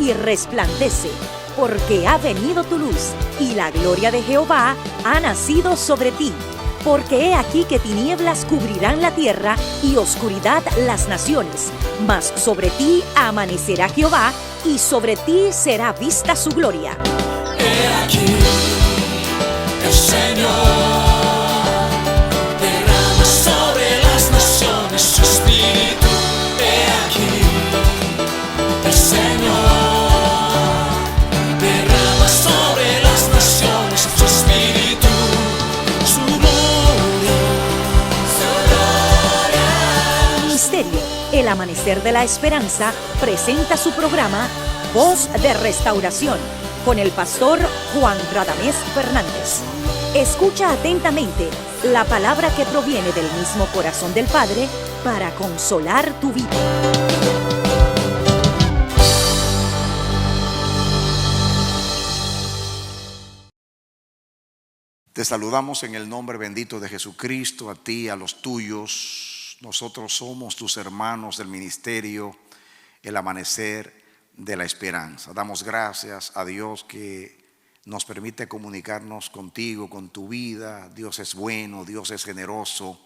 y resplandece, porque ha venido tu luz, y la gloria de Jehová ha nacido sobre ti. Porque he aquí que tinieblas cubrirán la tierra y oscuridad las naciones, mas sobre ti amanecerá Jehová, y sobre ti será vista su gloria. He aquí, el Señor derrama sobre las naciones su espíritu. He aquí, el Señor derrama sobre las naciones su espíritu, su gloria, su gloria. Ministerio El Amanecer de la Esperanza presenta su programa Voz de Restauración con el pastor Juan Radamés Fernández. Escucha atentamente la palabra que proviene del mismo corazón del Padre para consolar tu vida. Te saludamos en el nombre bendito de Jesucristo, a ti, a los tuyos. Nosotros somos tus hermanos del ministerio El Amanecer de la Esperanza. Damos gracias a Dios que nos permite comunicarnos contigo, con tu vida. Dios es bueno, Dios es generoso.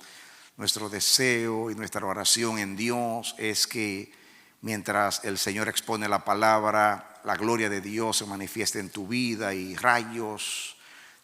Nuestro deseo y nuestra oración en Dios es que mientras el Señor expone la palabra, la gloria de Dios se manifieste en tu vida y rayos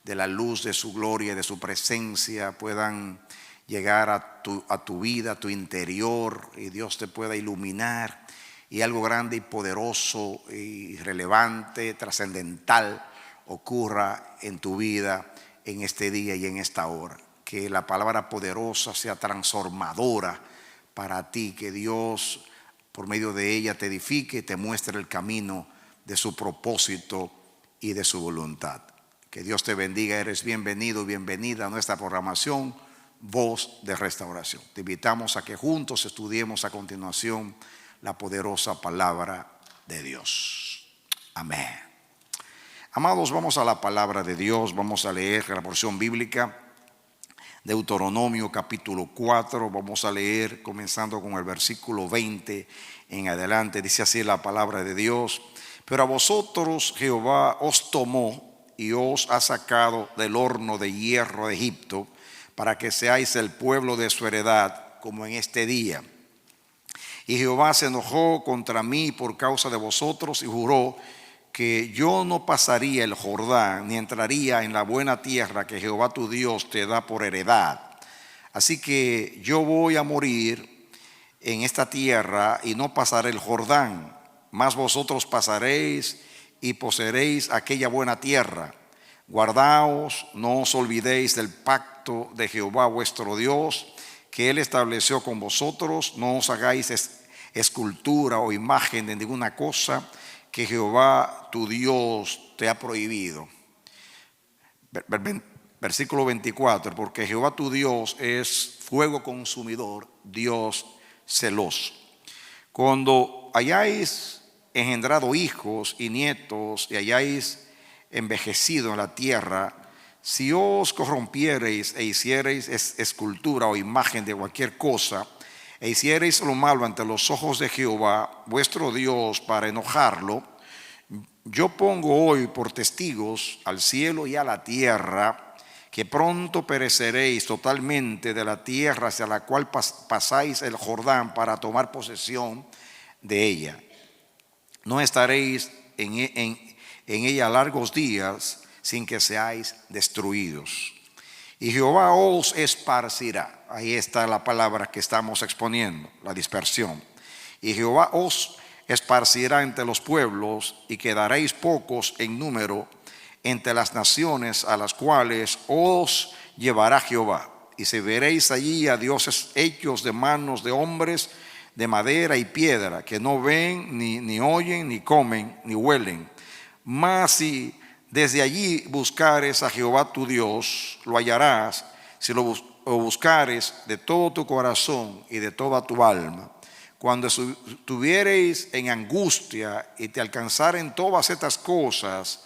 de la luz de su gloria y de su presencia puedan llegar a tu vida, a tu interior, y Dios te pueda iluminar y algo grande y poderoso y relevante, trascendental ocurra en tu vida en este día y en esta hora. Que la palabra poderosa sea transformadora para ti, que Dios por medio de ella te edifique, te muestre el camino de su propósito y de su voluntad. Que Dios te bendiga. Eres bienvenido y bienvenida a nuestra programación Voz de Restauración. Te invitamos a que juntos estudiemos a continuación la poderosa palabra de Dios. Amén. Amados, vamos a la palabra de Dios. Vamos a leer la porción bíblica, Deuteronomio capítulo 4. Vamos a leer comenzando con el versículo 20 en adelante. Dice así la palabra de Dios: pero a vosotros Jehová os tomó y os ha sacado del horno de hierro de Egipto, para que seáis el pueblo de su heredad, como en este día. Y Jehová se enojó contra mí por causa de vosotros y juró que yo no pasaría el Jordán, ni entraría en la buena tierra que Jehová tu Dios te da por heredad. Así que yo voy a morir en esta tierra y no pasaré el Jordán, mas vosotros pasaréis y poseeréis aquella buena tierra. Guardaos, no os olvidéis del pacto de Jehová vuestro Dios, que Él estableció con vosotros. No os hagáis escultura o imagen de ninguna cosa que Jehová tu Dios te ha prohibido. Versículo 24: porque Jehová tu Dios es fuego consumidor, Dios celoso. Cuando hayáis engendrado hijos y nietos y hayáis envejecido en la tierra, si os corrompiereis e hiciereis escultura o imagen de cualquier cosa, e hiciereis lo malo ante los ojos de Jehová vuestro Dios para enojarlo, yo pongo hoy por testigos al cielo y a la tierra que pronto pereceréis totalmente de la tierra hacia la cual pasáis el Jordán para tomar posesión de ella. No estaréis en ella largos días sin que seáis destruidos. Y Jehová os esparcirá. Ahí está la palabra que estamos exponiendo, la dispersión. Y Jehová os esparcirá entre los pueblos, y quedaréis pocos en número entre las naciones a las cuales os llevará Jehová. Y se veréis allí a dioses hechos de manos de hombres, de madera y piedra, que no ven, ni oyen, ni comen, ni huelen. Mas si desde allí buscares a Jehová tu Dios, lo hallarás, si lo buscares de todo tu corazón y de toda tu alma. Cuando estuviereis en angustia y te alcanzaren todas estas cosas,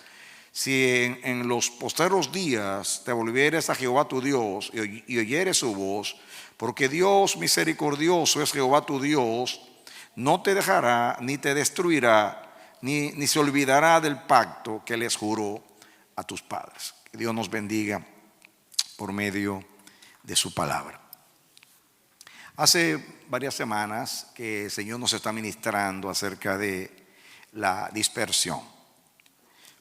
si en los posteros días te volvieres a Jehová tu Dios y oyeres su voz, porque Dios misericordioso es Jehová tu Dios, no te dejará ni te destruirá, ni se olvidará del pacto que les juró a tus padres. Que Dios nos bendiga por medio de su palabra. Hace varias semanas que el Señor nos está ministrando acerca de la dispersión,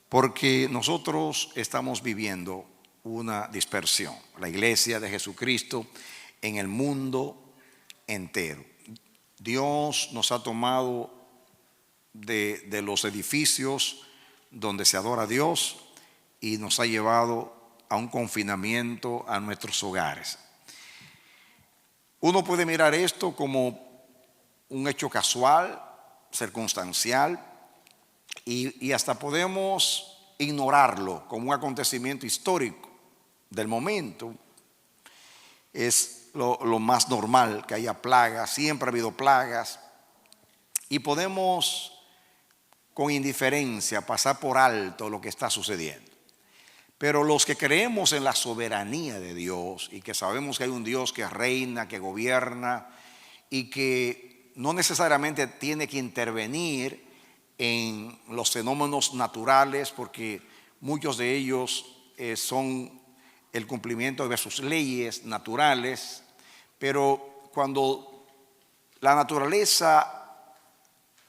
porque nosotros estamos viviendo una dispersión, la iglesia de Jesucristo en el mundo entero. Dios nos ha tomado de los edificios donde se adora a Dios y nos ha llevado a un confinamiento a nuestros hogares. Uno puede mirar esto como un hecho casual, circunstancial, y hasta podemos ignorarlo como un acontecimiento histórico del momento. Es lo más normal que haya plagas, siempre ha habido plagas, y podemos con indiferencia pasar por alto lo que está sucediendo. Pero los que creemos en la soberanía de Dios y que sabemos que hay un Dios que reina, que gobierna y que no necesariamente tiene que intervenir en los fenómenos naturales, porque muchos de ellos son el cumplimiento de sus leyes naturales, pero cuando la naturaleza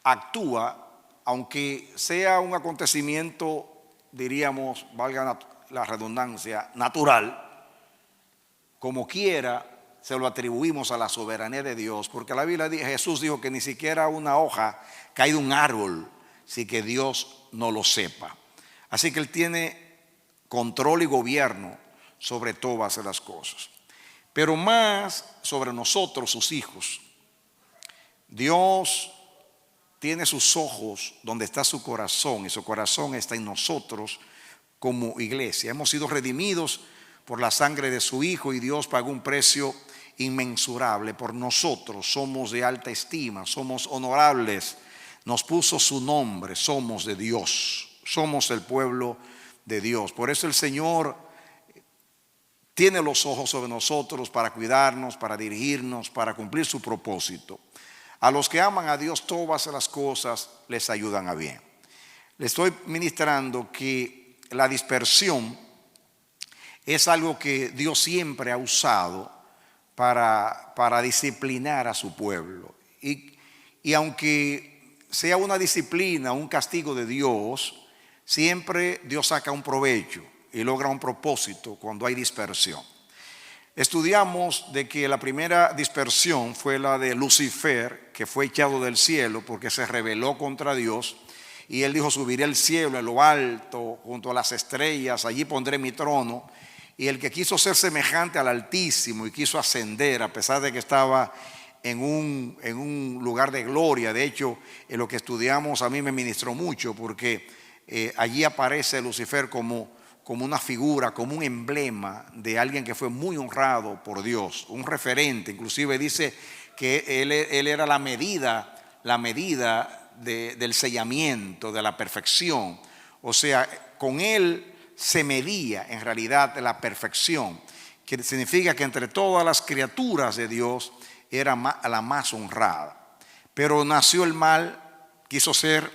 actúa, aunque sea un acontecimiento, diríamos, valga la redundancia, natural, como quiera, se lo atribuimos a la soberanía de Dios, porque la Biblia, Jesús dijo que ni siquiera una hoja cae de un árbol sin que Dios no lo sepa. Así que Él tiene control y gobierno sobre todas las cosas, pero más sobre nosotros, sus hijos. Dios tiene sus ojos donde está su corazón, y su corazón está en nosotros como iglesia. Hemos sido redimidos por la sangre de su Hijo y Dios pagó un precio inmensurable por nosotros. Somos de alta estima, somos honorables, nos puso su nombre, somos de Dios, somos el pueblo de Dios. Por eso el Señor tiene los ojos sobre nosotros para cuidarnos, para dirigirnos, para cumplir su propósito. A los que aman a Dios, todas las cosas les ayudan a bien. Le estoy ministrando que la dispersión es algo que Dios siempre ha usado para disciplinar a su pueblo. Y aunque sea una disciplina, un castigo de Dios, siempre Dios saca un provecho y logra un propósito cuando hay dispersión. Estudiamos de que la primera dispersión fue la de Lucifer, que fue echado del cielo porque se rebeló contra Dios. Y él dijo: subiré al cielo, en lo alto, junto a las estrellas, allí pondré mi trono. Y el que quiso ser semejante al Altísimo y quiso ascender, a pesar de que estaba en un lugar de gloria. De hecho, en lo que estudiamos a mí me ministró mucho, porque allí aparece Lucifer como una figura, como un emblema de alguien que fue muy honrado por Dios, un referente. Inclusive dice que él era la medida del sellamiento, de la perfección. O sea, con él se medía en realidad la perfección, que significa que entre todas las criaturas de Dios era la más honrada. Pero nació el mal, quiso ser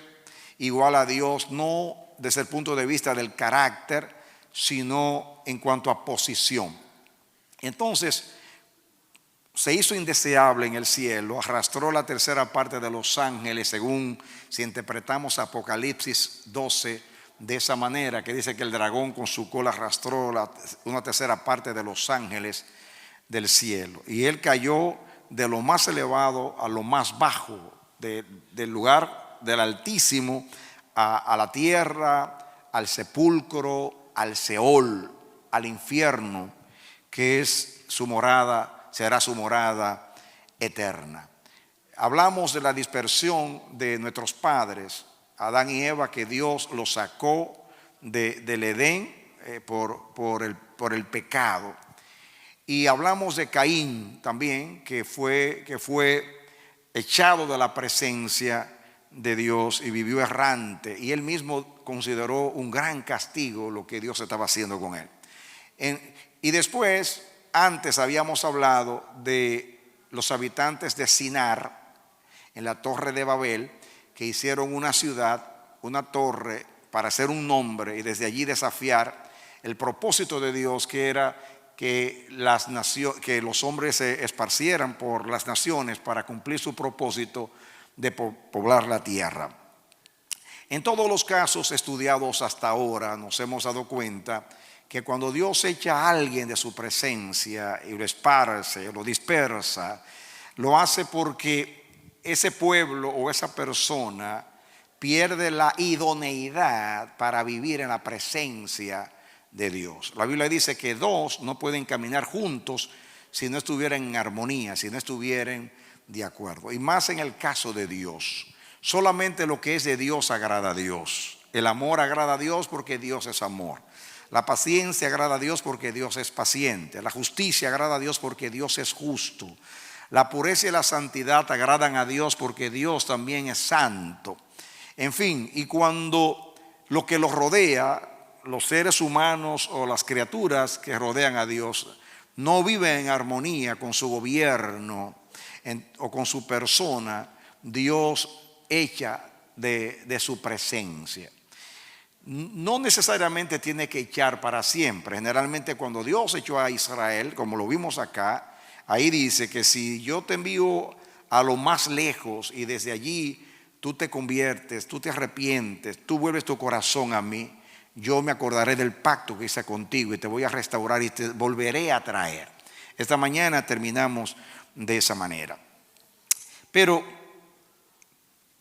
igual a Dios, no desde el punto de vista del carácter, sino en cuanto a posición. Entonces se hizo indeseable en el cielo, arrastró la tercera parte de los ángeles, según si interpretamos Apocalipsis 12 de esa manera, que dice que el dragón con su cola arrastró una tercera parte de los ángeles del cielo. Y él cayó de lo más elevado a lo más bajo, del lugar del Altísimo a la tierra, al sepulcro, al Seol, al infierno, que es su morada, será su morada eterna. Hablamos de la dispersión de nuestros padres, Adán y Eva, que Dios los sacó del Edén por el pecado. Y hablamos de Caín también, que fue echado de la presencia de Dios y vivió errante. Y él mismo consideró un gran castigo lo que Dios estaba haciendo con él. Y después, antes habíamos hablado de los habitantes de Sinar, en la Torre de Babel, que hicieron una ciudad una torre para hacer un nombre y desde allí desafiar el propósito de Dios, que era que los hombres se esparcieran por las naciones para cumplir su propósito de poblar la tierra. En todos los casos estudiados hasta ahora nos hemos dado cuenta que cuando Dios echa a alguien de su presencia y lo esparce, lo dispersa, lo hace porque ese pueblo o esa persona pierde la idoneidad para vivir en la presencia de Dios. La Biblia dice que dos no pueden caminar juntos si no estuvieran en armonía, si no estuvieran de acuerdo. Y más en el caso de Dios. Solamente lo que es de Dios agrada a Dios. El amor agrada a Dios porque Dios es amor. La paciencia agrada a Dios porque Dios es paciente. La justicia agrada a Dios porque Dios es justo. La pureza y la santidad agradan a Dios porque Dios también es santo. En fin, y cuando lo que los rodea, los seres humanos o las criaturas que rodean a Dios, no viven en armonía con su gobierno o con su persona, Dios echa de su presencia. No necesariamente tiene que echar para siempre. Generalmente cuando Dios echó a Israel, como lo vimos acá, ahí dice que si yo te envío a lo más lejos y desde allí tú te conviertes, tú te arrepientes, tú vuelves tu corazón a mí, yo me acordaré del pacto que hice contigo y te voy a restaurar y te volveré a traer. Esta mañana terminamos de esa manera. Pero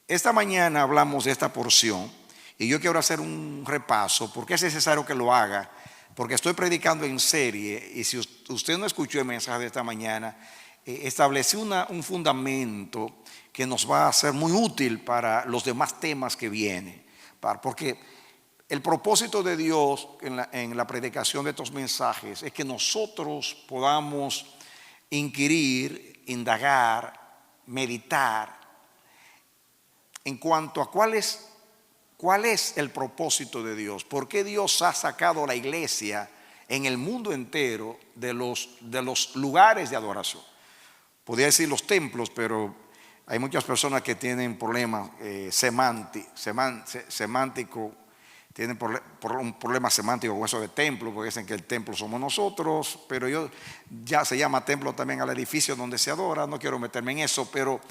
esta mañana hablamos de esta porción y yo quiero hacer un repaso porque es necesario que lo haga, porque estoy predicando en serie y si usted no escuchó el mensaje de esta mañana, establecí un fundamento que nos va a ser muy útil para los demás temas que vienen, porque el propósito de Dios en la predicación de estos mensajes es que nosotros podamos inquirir, indagar, meditar en cuanto a cuál es el propósito de Dios. ¿Por qué Dios ha sacado a la iglesia en el mundo entero de los lugares de adoración? Podría decir los templos, pero hay muchas personas que tienen problemas semánticos. Tienen un problema semántico con eso de templo, porque dicen que el templo somos nosotros, pero ya se llama templo también al edificio donde se adora. No quiero meterme en eso, pero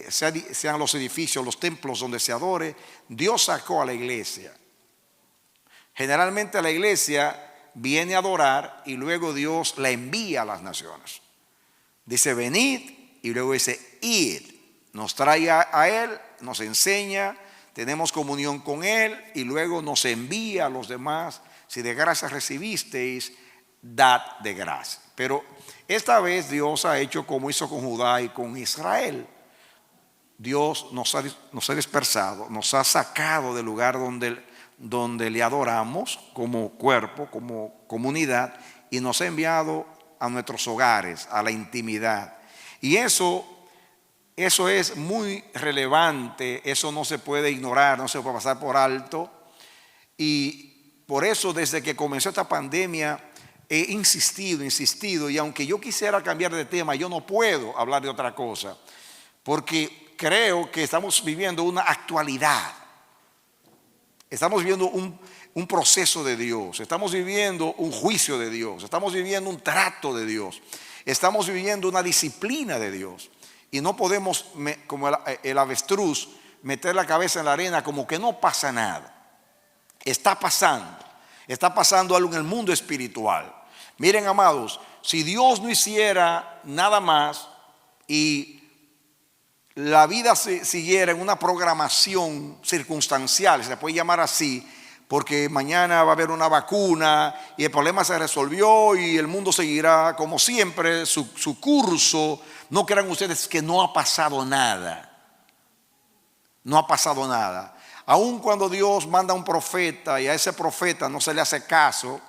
sean los edificios, los templos donde se adore, Dios sacó a la iglesia. Generalmente la iglesia viene a adorar y luego Dios la envía a las naciones. Dice venid y luego dice id. Nos trae a Él, nos enseña, tenemos comunión con Él y luego nos envía a los demás. Si de gracia recibisteis, dad de gracia. Pero esta vez Dios ha hecho como hizo con Judá y con Israel. Dios nos ha dispersado, nos ha sacado del lugar donde le adoramos como cuerpo, como comunidad, y nos ha enviado a nuestros hogares, a la intimidad. Y eso es muy relevante, eso no se puede ignorar, no se puede pasar por alto. Y por eso desde que comenzó esta pandemia he insistido, y aunque yo quisiera cambiar de tema, yo no puedo hablar de otra cosa, porque creo que estamos viviendo una actualidad. Estamos viviendo un proceso de Dios, estamos viviendo un juicio de Dios, estamos viviendo un trato de Dios, estamos viviendo una disciplina de Dios. Y no podemos, como el avestruz, meter la cabeza en la arena como que no pasa nada. Está pasando algo en el mundo espiritual. Miren, amados, si Dios no hiciera nada más y la vida siguiera en una programación circunstancial, se puede llamar así, porque mañana va a haber una vacuna y el problema se resolvió y el mundo seguirá como siempre su curso. No crean ustedes que no ha pasado nada. No ha pasado nada. Aun cuando Dios manda un profeta y a ese profeta no se le hace caso,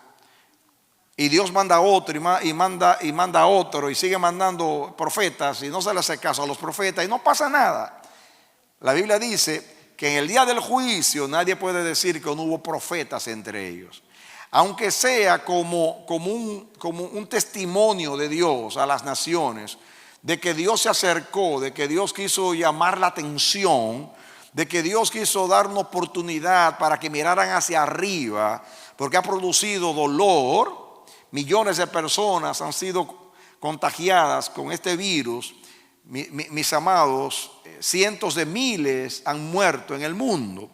y Dios manda a otro y manda a otro y sigue mandando profetas y no se le hace caso a los profetas y no pasa nada. La Biblia dice que en el día del juicio nadie puede decir que no hubo profetas entre ellos, aunque sea como un testimonio de Dios a las naciones, de que Dios se acercó, de que Dios quiso llamar la atención de que Dios quiso dar una oportunidad para que miraran hacia arriba, porque ha producido dolor. Millones de personas han sido contagiadas con este virus. Mis amados, cientos de miles han muerto en el mundo.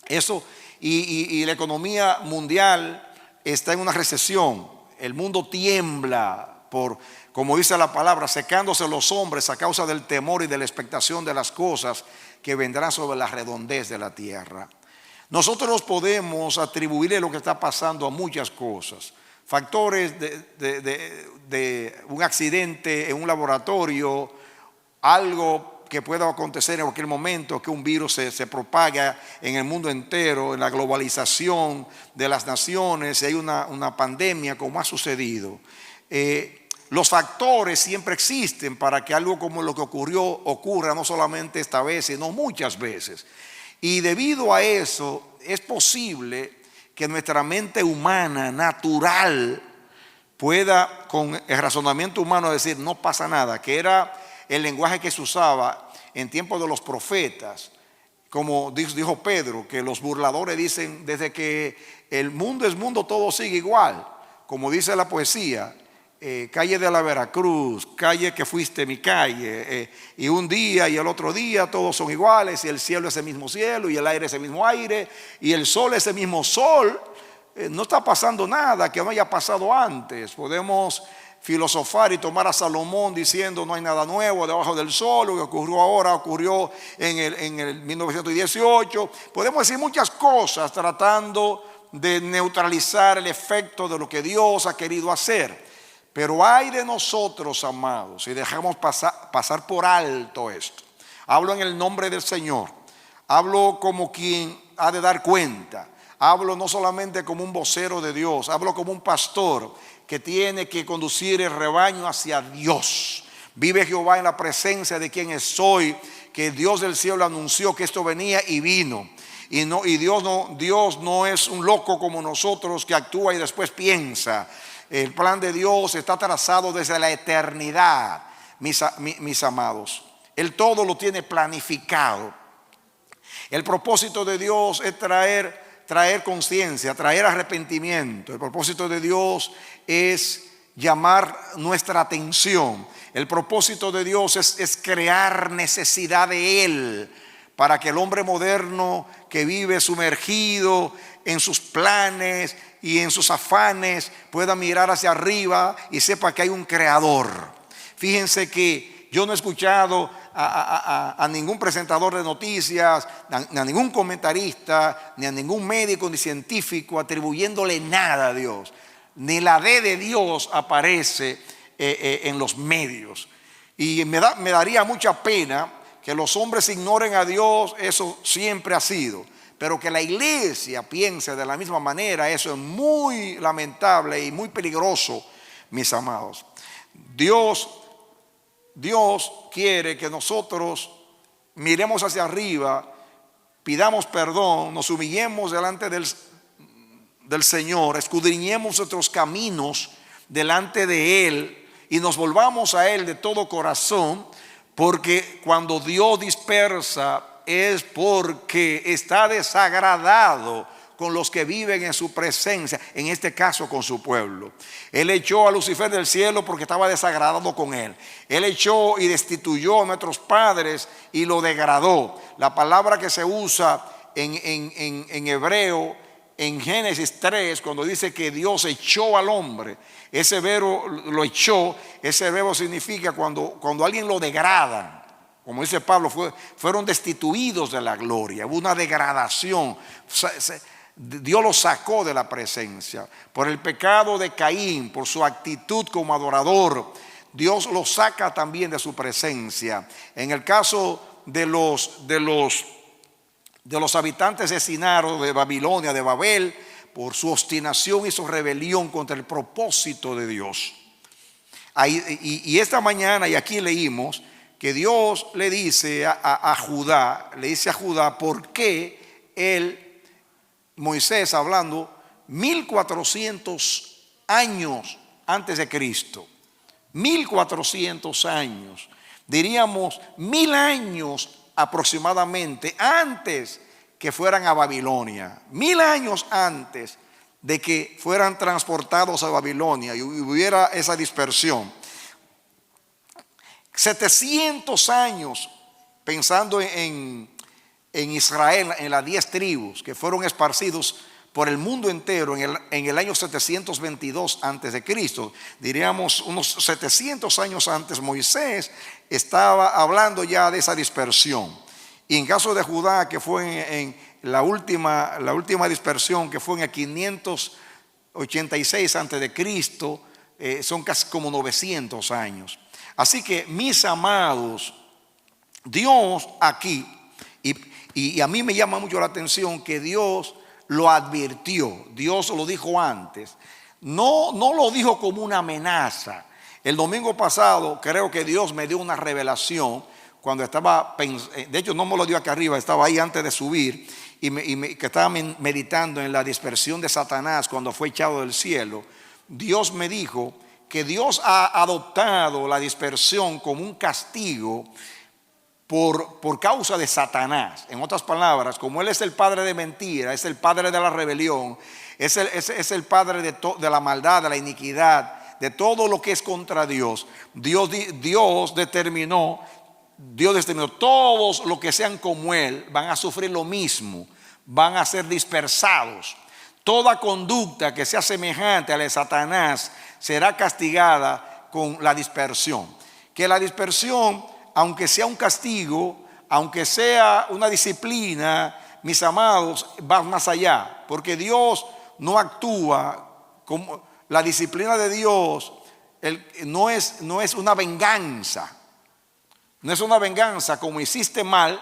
Eso, y la economía mundial está en una recesión. El mundo tiembla por, como dice la palabra, secándose los hombres a causa del temor y de la expectación de las cosas que vendrán sobre la redondez de la tierra. Nosotros podemos atribuirle lo que está pasando a muchas cosas. Factores de un accidente en un laboratorio, algo que pueda acontecer en cualquier momento, que un virus se propaga en el mundo entero, en la globalización de las naciones, y hay una pandemia como ha sucedido. Los factores siempre existen para que algo como lo que ocurra no solamente esta vez, sino muchas veces. Y debido a eso es posible que nuestra mente humana, natural, pueda con el razonamiento humano decir no pasa nada, que era el lenguaje que se usaba en tiempos de los profetas. Como dijo Pedro, que los burladores dicen desde que el mundo es mundo todo sigue igual. Como dice la poesía, calle de la Veracruz, calle que fuiste mi calle, y un día y el otro día todos son iguales, y el cielo es el mismo cielo, y el aire es el mismo aire, y el sol es el mismo sol. No está pasando nada que no haya pasado antes. Podemos filosofar y tomar a Salomón diciendo no hay nada nuevo debajo del sol, lo que ocurrió ahora ocurrió en el 1918. Podemos decir muchas cosas tratando de neutralizar el efecto de lo que Dios ha querido hacer. Pero hay de nosotros, amados, si dejamos pasar por alto esto. Hablo en el nombre del Señor. Hablo como quien ha de dar cuenta. Hablo no solamente como un vocero de Dios. Hablo como un pastor que tiene que conducir el rebaño hacia Dios. Vive Jehová en la presencia de quien soy, que Dios del cielo anunció que esto venía y vino. Y Dios no es un loco como nosotros que actúa y después piensa. El plan de Dios está trazado desde la eternidad, mis amados. Él todo lo tiene planificado. El propósito de Dios es traer conciencia, traer arrepentimiento. El propósito de Dios es llamar nuestra atención. El propósito de Dios es crear necesidad de Él, para que el hombre moderno que vive sumergido en sus planes y en sus afanes pueda mirar hacia arriba y sepa que hay un creador. Fíjense que yo no he escuchado a ningún presentador de noticias, a ningún comentarista, ni a ningún médico ni científico atribuyéndole nada a Dios. Ni la D de Dios aparece en los medios. Y me daría mucha pena que los hombres ignoren a Dios. Eso siempre ha sido. Pero que la iglesia piense de la misma manera, eso es muy lamentable y muy peligroso, mis amados. Dios quiere que nosotros miremos hacia arriba, pidamos perdón, nos humillemos delante del Señor, escudriñemos nuestros caminos delante de Él y nos volvamos a Él de todo corazón, porque cuando Dios dispersa es porque está desagradado con los que viven en su presencia, en este caso con su pueblo. Él echó a Lucifer del cielo porque estaba desagradado con él. Él echó y destituyó a nuestros padres y lo degradó. La palabra que se usa en hebreo, en Génesis 3, cuando dice que Dios echó al hombre, ese verbo lo echó, ese verbo significa cuando alguien lo degrada. Como dice Pablo, fueron destituidos de la gloria. Hubo una degradación. Dios los sacó de la presencia. Por el pecado de Caín, por su actitud como adorador, Dios los saca también de su presencia. En el caso de los habitantes de Sinar, de Babilonia, de Babel, por su obstinación y su rebelión contra el propósito de Dios. Y esta mañana, y aquí leímos, que Dios le dice a Judá, ¿por qué Moisés hablando 1400 años antes de Cristo, 1400 años, diríamos 1000 años aproximadamente antes que fueran a Babilonia, 1000 años antes de que fueran transportados a Babilonia y hubiera esa dispersión. 700 años pensando en Israel, en las 10 tribus que fueron esparcidos por el mundo entero en el año 722 antes de Cristo. Diríamos unos 700 años antes, Moisés estaba hablando ya de esa dispersión. Y en caso de Judá, que fue en la última dispersión, que fue en el 586 antes de Cristo, son casi como 900 años. Así que, mis amados, Dios aquí, y a mí me llama mucho la atención que Dios lo advirtió, Dios lo dijo antes, no lo dijo como una amenaza. El domingo pasado creo que Dios me dio una revelación cuando estaba, de hecho no me lo dio acá arriba, estaba ahí antes de subir, que estaba meditando en la dispersión de Satanás cuando fue echado del cielo. Dios me dijo que Dios ha adoptado la dispersión como un castigo por causa de Satanás. En otras palabras, como él es el padre de mentira, es el padre de la rebelión, es el padre de la maldad, de la iniquidad, de todo lo que es contra Dios, Dios determinó todos los que sean como él van a sufrir lo mismo, van a ser dispersados. Toda conducta que sea semejante a la de Satanás será castigada con la dispersión. Que la dispersión, aunque sea un castigo, aunque sea una disciplina, mis amados, va más allá, porque Dios no actúa como la disciplina de Dios. No es una venganza. No es una venganza como hiciste mal,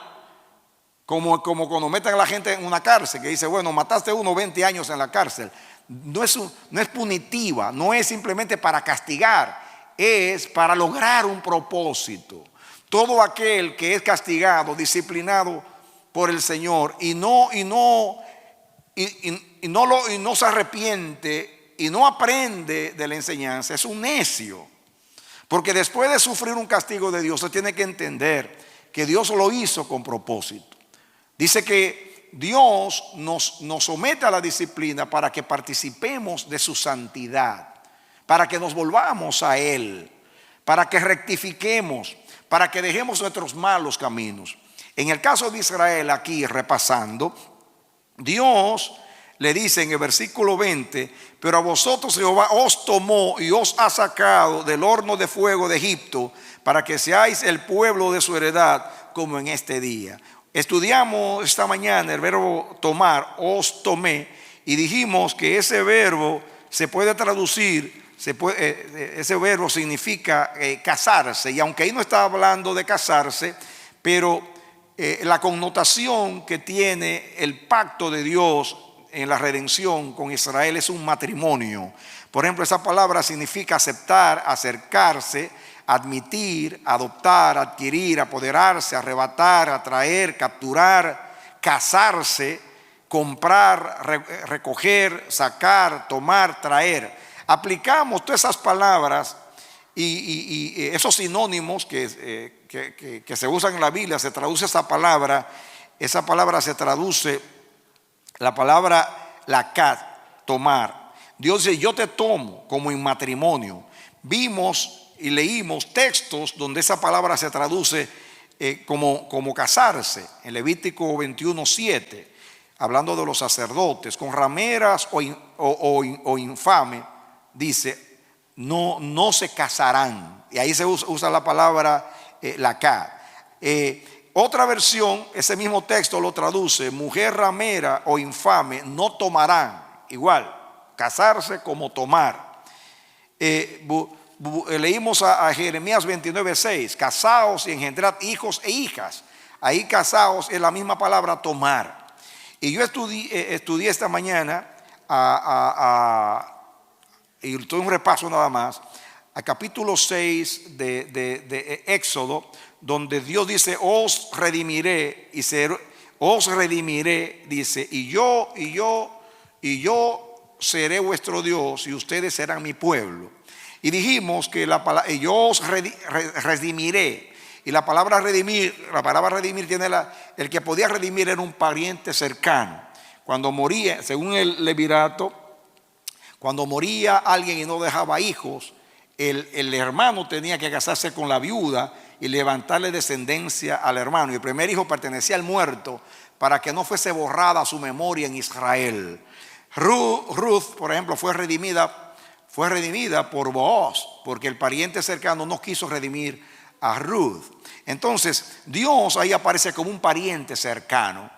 como cuando meten a la gente en una cárcel, que dice, bueno, mataste a uno, 20 años en la cárcel. No es punitiva, no es simplemente para castigar, es para lograr un propósito. Todo aquel que es castigado, disciplinado por el Señor y no se arrepiente y no aprende de la enseñanza, es un necio. Porque después de sufrir un castigo de Dios, se tiene que entender que Dios lo hizo con propósito. Dice que Dios nos somete a la disciplina para que participemos de su santidad, para que nos volvamos a Él, para que rectifiquemos, para que dejemos nuestros malos caminos. En el caso de Israel, aquí repasando, Dios le dice en el versículo 20: pero a vosotros Jehová os tomó y os ha sacado del horno de fuego de Egipto, para que seáis el pueblo de su heredad, como en este día. Estudiamos esta mañana el verbo tomar, os tomé, y dijimos que ese verbo se puede traducir, ese verbo significa casarse, y aunque ahí no está hablando de casarse, pero la connotación que tiene el pacto de Dios en la redención con Israel es un matrimonio. Por ejemplo, esa palabra significa aceptar, acercarse, admitir, adoptar, adquirir, apoderarse, arrebatar, atraer, capturar, casarse, comprar, recoger, sacar, tomar, traer. Aplicamos todas esas palabras y esos sinónimos que se usan en la Biblia. Se traduce esa palabra se traduce la palabra lakat, tomar. Dios dice: yo te tomo, como en matrimonio. Vimos y leímos textos donde esa palabra se traduce como casarse. En Levítico 21:7, hablando de los sacerdotes, con rameras o infame, dice: no se casarán. Y ahí se usa la palabra lakat. Otra versión, ese mismo texto lo traduce: mujer ramera o infame no tomarán. Igual, casarse como tomar. Leímos a Jeremías 29:6: casaos y engendrad hijos e hijas. Ahí casaos es la misma palabra tomar. Y yo estudié esta mañana y estoy un repaso nada más a capítulo 6 de Éxodo, donde Dios dice: os redimiré, dice, y yo seré vuestro Dios y ustedes serán mi pueblo. Y dijimos que la palabra yo os redimiré, Y la palabra redimir tiene el que podía redimir era un pariente cercano. Cuando moría, según el Levirato, cuando moría alguien y no dejaba hijos, el hermano tenía que casarse con la viuda y levantarle descendencia al hermano. Y el primer hijo pertenecía al muerto para que no fuese borrada su memoria en Israel. Ruth, por ejemplo, fue redimida por Booz, porque el pariente cercano no quiso redimir a Ruth. Entonces Dios ahí aparece como un pariente cercano,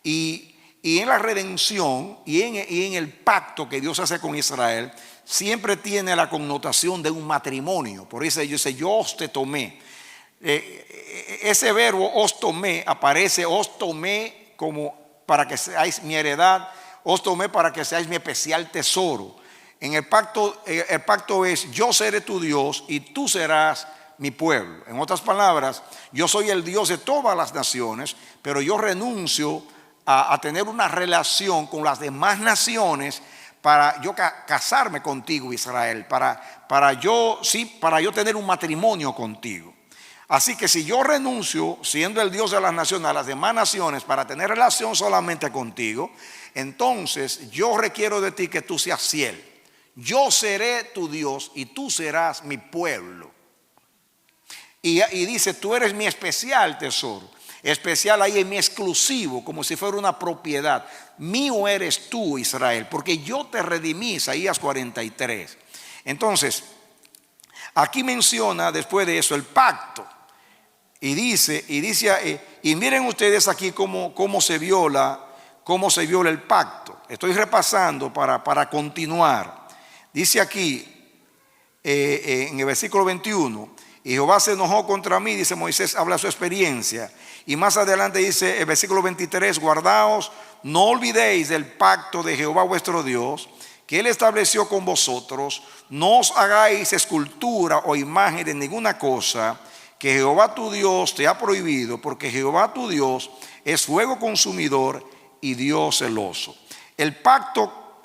y en la redención y en el pacto que Dios hace con Israel siempre tiene la connotación de un matrimonio. Por eso dice: yo os te tomé. Ese verbo os tomé aparece: os tomé como para que seáis mi heredad, os tomé para que seáis mi especial tesoro. En el pacto es: yo seré tu Dios y tú serás mi pueblo. En otras palabras, yo soy el Dios de todas las naciones, pero yo renuncio a tener una relación con las demás naciones para yo casarme contigo, Israel, para yo tener un matrimonio contigo. Así que si yo renuncio, siendo el Dios de las naciones, a las demás naciones para tener relación solamente contigo, entonces yo requiero de ti que tú seas fiel. Yo seré tu Dios y tú serás mi pueblo. Y dice: tú eres mi especial tesoro. Especial ahí es mi exclusivo, como si fuera una propiedad. Mío eres tú, Israel, porque yo te redimí. Isaías 43. Entonces, aquí menciona después de eso el pacto. Y dice, y miren ustedes aquí cómo se viola el pacto. Estoy repasando para continuar. Dice aquí en el versículo 21: y Jehová se enojó contra mí. Dice Moisés, habla su experiencia. Y más adelante dice el versículo 23: guardaos, no olvidéis del pacto de Jehová vuestro Dios, que Él estableció con vosotros. No os hagáis escultura o imagen de ninguna cosa que Jehová tu Dios te ha prohibido, porque Jehová tu Dios es fuego consumidor y Dios celoso. El pacto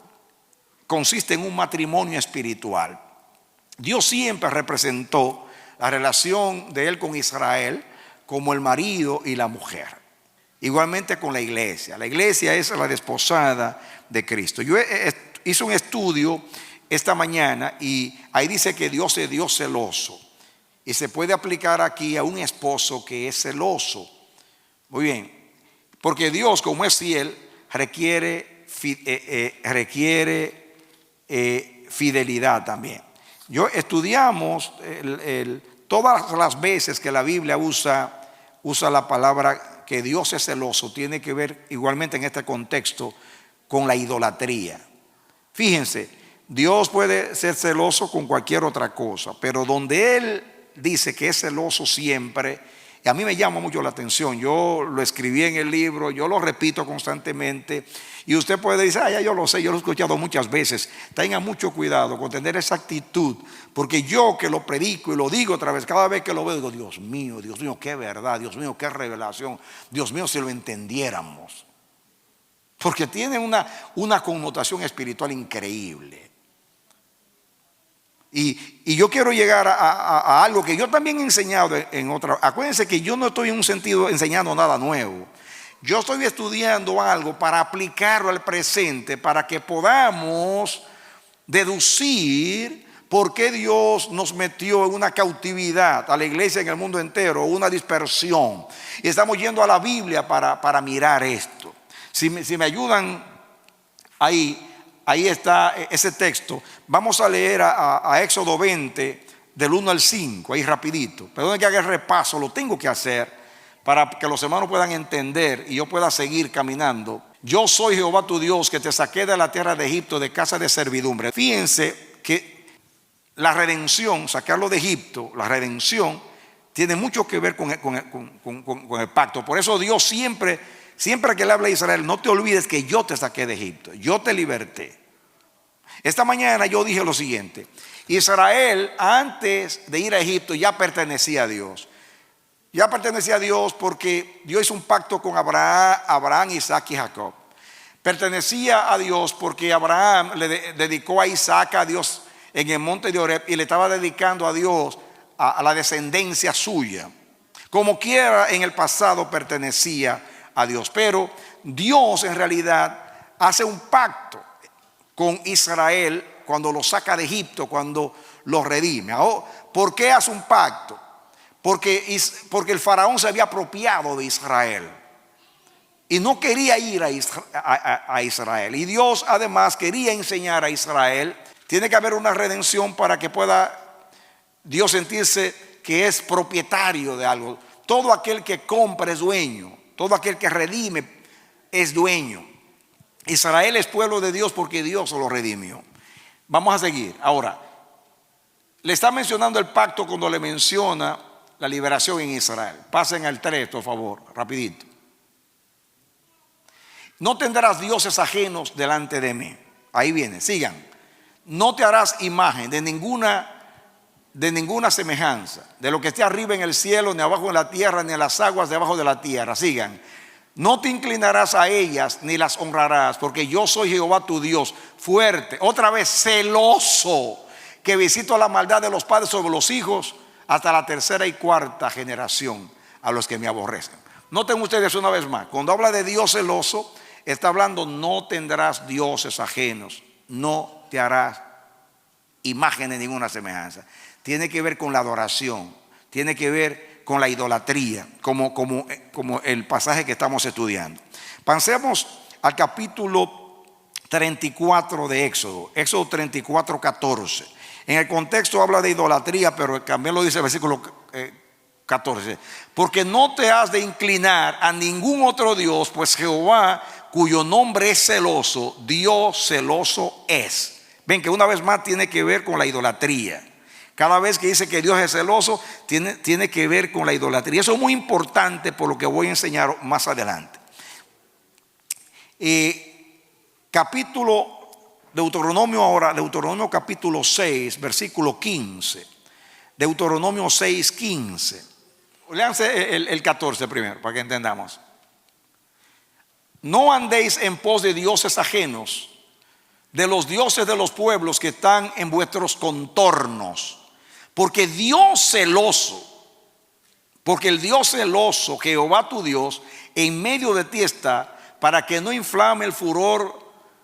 consiste en un matrimonio espiritual. Dios siempre representó la relación de Él con Israel como el marido y la mujer. Igualmente con la iglesia. La iglesia es la desposada de Cristo. Yo hice un estudio esta mañana y ahí dice que Dios es Dios celoso. Y se puede aplicar aquí a un esposo que es celoso. Muy bien. Porque Dios, como es fiel, requiere fidelidad también. Estudiamos todas las veces que la Biblia usa la palabra que Dios es celoso, tiene que ver igualmente en este contexto con la idolatría. Fíjense, Dios puede ser celoso con cualquier otra cosa, pero donde Él dice que es celoso siempre, y a mí me llama mucho la atención. Yo lo escribí en el libro, yo lo repito constantemente, y usted puede decir: ya yo lo sé, yo lo he escuchado muchas veces. Tenga mucho cuidado con tener esa actitud, porque yo que lo predico y lo digo otra vez, cada vez que lo veo digo: Dios mío, qué verdad, Dios mío, qué revelación, Dios mío, si lo entendiéramos. Porque tiene una connotación espiritual increíble. Y yo quiero llegar a algo que yo también he enseñado en otra. Acuérdense que yo no estoy en un sentido enseñando nada nuevo. Yo estoy estudiando algo para aplicarlo al presente, para que podamos deducir por qué Dios nos metió en una cautividad a la iglesia en el mundo entero, una dispersión. Y estamos yendo a la Biblia para mirar esto. Si me ayudan ahí está ese texto. Vamos a leer a Éxodo 20 del 1 al 5, ahí rapidito. Perdón que haga el repaso, lo tengo que hacer para que los hermanos puedan entender y yo pueda seguir caminando. Yo soy Jehová tu Dios, que te saqué de la tierra de Egipto, de casa de servidumbre. Fíjense que la redención, sacarlo de Egipto, la redención tiene mucho que ver con el pacto. Por eso Dios siempre que le habla a Israel: no te olvides que yo te saqué de Egipto, yo te liberté. Esta mañana yo dije lo siguiente: Israel antes de ir a Egipto ya pertenecía a Dios. Ya pertenecía a Dios porque Dios hizo un pacto con Abraham, Isaac y Jacob. Pertenecía a Dios porque Abraham le dedicó a Isaac a Dios en el monte de Oreb y le estaba dedicando a Dios a la descendencia suya. Como quiera, en el pasado pertenecía a Dios. Pero Dios en realidad hace un pacto con Israel cuando lo saca de Egipto, cuando lo redime. Ahora, ¿por qué hace un pacto? Porque el faraón se había apropiado de Israel y no quería ir a Israel. Y Dios además quería enseñar a Israel. Tiene que haber una redención para que pueda Dios sentirse que es propietario de algo. Todo aquel que compra es dueño. Todo aquel que redime es dueño. Israel es pueblo de Dios porque Dios lo redimió. Vamos a seguir. Ahora, le está mencionando el pacto cuando le menciona la liberación en Israel. Pasen al 3, por favor, rapidito. No tendrás dioses ajenos delante de mí. Ahí viene, sigan. No te harás imagen de ninguna semejanza, de lo que esté arriba en el cielo, ni abajo en la tierra, ni en las aguas debajo de la tierra. Sigan. No te inclinarás a ellas, ni las honrarás, porque yo soy Jehová tu Dios, fuerte, otra vez celoso, que visito la maldad de los padres sobre los hijos, hasta la tercera y cuarta generación a los que me aborrecen. Noten ustedes una vez más, cuando habla de Dios celoso, está hablando: no tendrás dioses ajenos, no te harás imagen de ninguna semejanza. Tiene que ver con la adoración, tiene que ver con la idolatría, como el pasaje que estamos estudiando. Pasemos al capítulo 34 de Éxodo, Éxodo 34, 14. En el contexto habla de idolatría, pero también lo dice el versículo 14. Porque no te has de inclinar a ningún otro Dios, pues Jehová, cuyo nombre es celoso, Dios celoso es. Ven que una vez más tiene que ver con la idolatría. Cada vez que dice que Dios es celoso, tiene que ver con la idolatría. Eso es muy importante por lo que voy a enseñar más adelante. Deuteronomio capítulo 6, versículo 15. Deuteronomio 6, 15. Léanse el 14 primero para que entendamos. No andéis en pos de dioses ajenos, de los dioses de los pueblos que están en vuestros contornos. Porque el Dios celoso, Jehová tu Dios, en medio de ti está, para que no inflame el furor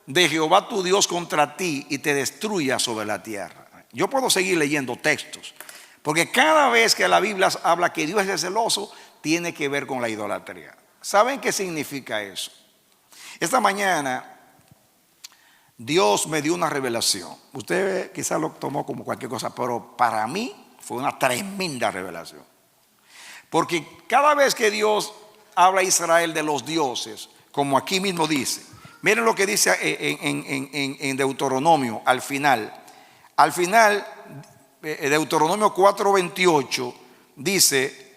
de Jehová tu Dios contra ti y te destruya sobre la tierra. Yo puedo seguir leyendo textos, porque cada vez que la Biblia habla que Dios es celoso, tiene que ver con la idolatría. ¿Saben qué significa eso? Esta mañana Dios me dio una revelación. Usted quizás lo tomó como cualquier cosa, pero para mí fue una tremenda revelación. Porque cada vez que Dios habla a Israel de los dioses, como aquí mismo dice, miren lo que dice en Deuteronomio al final. Al final, Deuteronomio 4:28 dice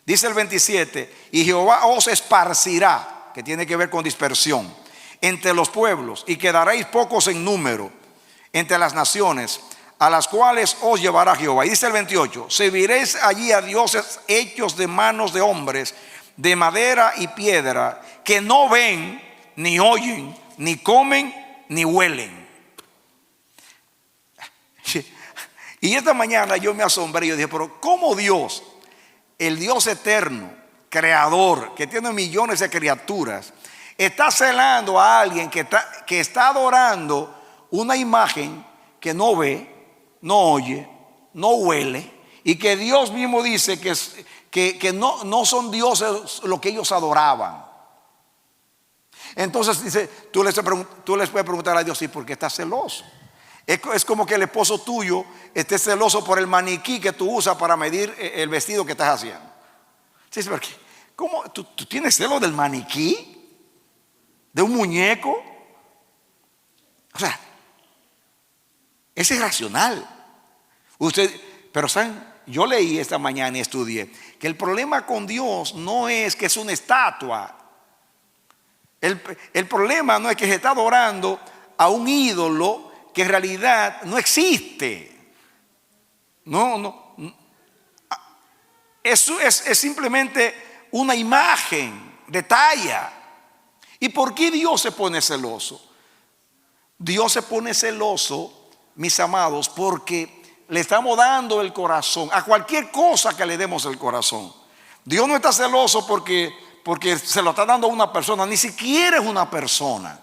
el 27: y Jehová os esparcirá, que tiene que ver con dispersión, entre los pueblos, y quedaréis pocos en número entre las naciones a las cuales os llevará Jehová. Y dice el 28: serviréis allí a dioses hechos de manos de hombres, de madera y piedra, que no ven, ni oyen, ni comen, ni huelen. Y esta mañana yo me asombré y yo dije: pero ¿cómo Dios, el Dios eterno, creador, que tiene millones de criaturas, está celando a alguien que está adorando una imagen que no ve, no oye, no huele, y que Dios mismo dice que no son dioses lo que ellos adoraban? Entonces dice, tú les puedes preguntar a Dios: ¿y por qué estás celoso? Es como que el esposo tuyo esté celoso por el maniquí que tú usas para medir el vestido que estás haciendo. ¿Sí? ¿Cómo? ¿Tú tienes celos del maniquí? ¿De un muñeco? O sea, es irracional. Pero ¿saben? Yo leí esta mañana y estudié que el problema con Dios no es que es una estatua. El problema no es que se está adorando a un ídolo que en realidad no existe. No. Eso es simplemente una imagen de talla. ¿Y por qué Dios se pone celoso? Dios se pone celoso, mis amados, porque le estamos dando el corazón a cualquier cosa que le demos el corazón. Dios no está celoso porque se lo está dando a una persona, ni siquiera es una persona.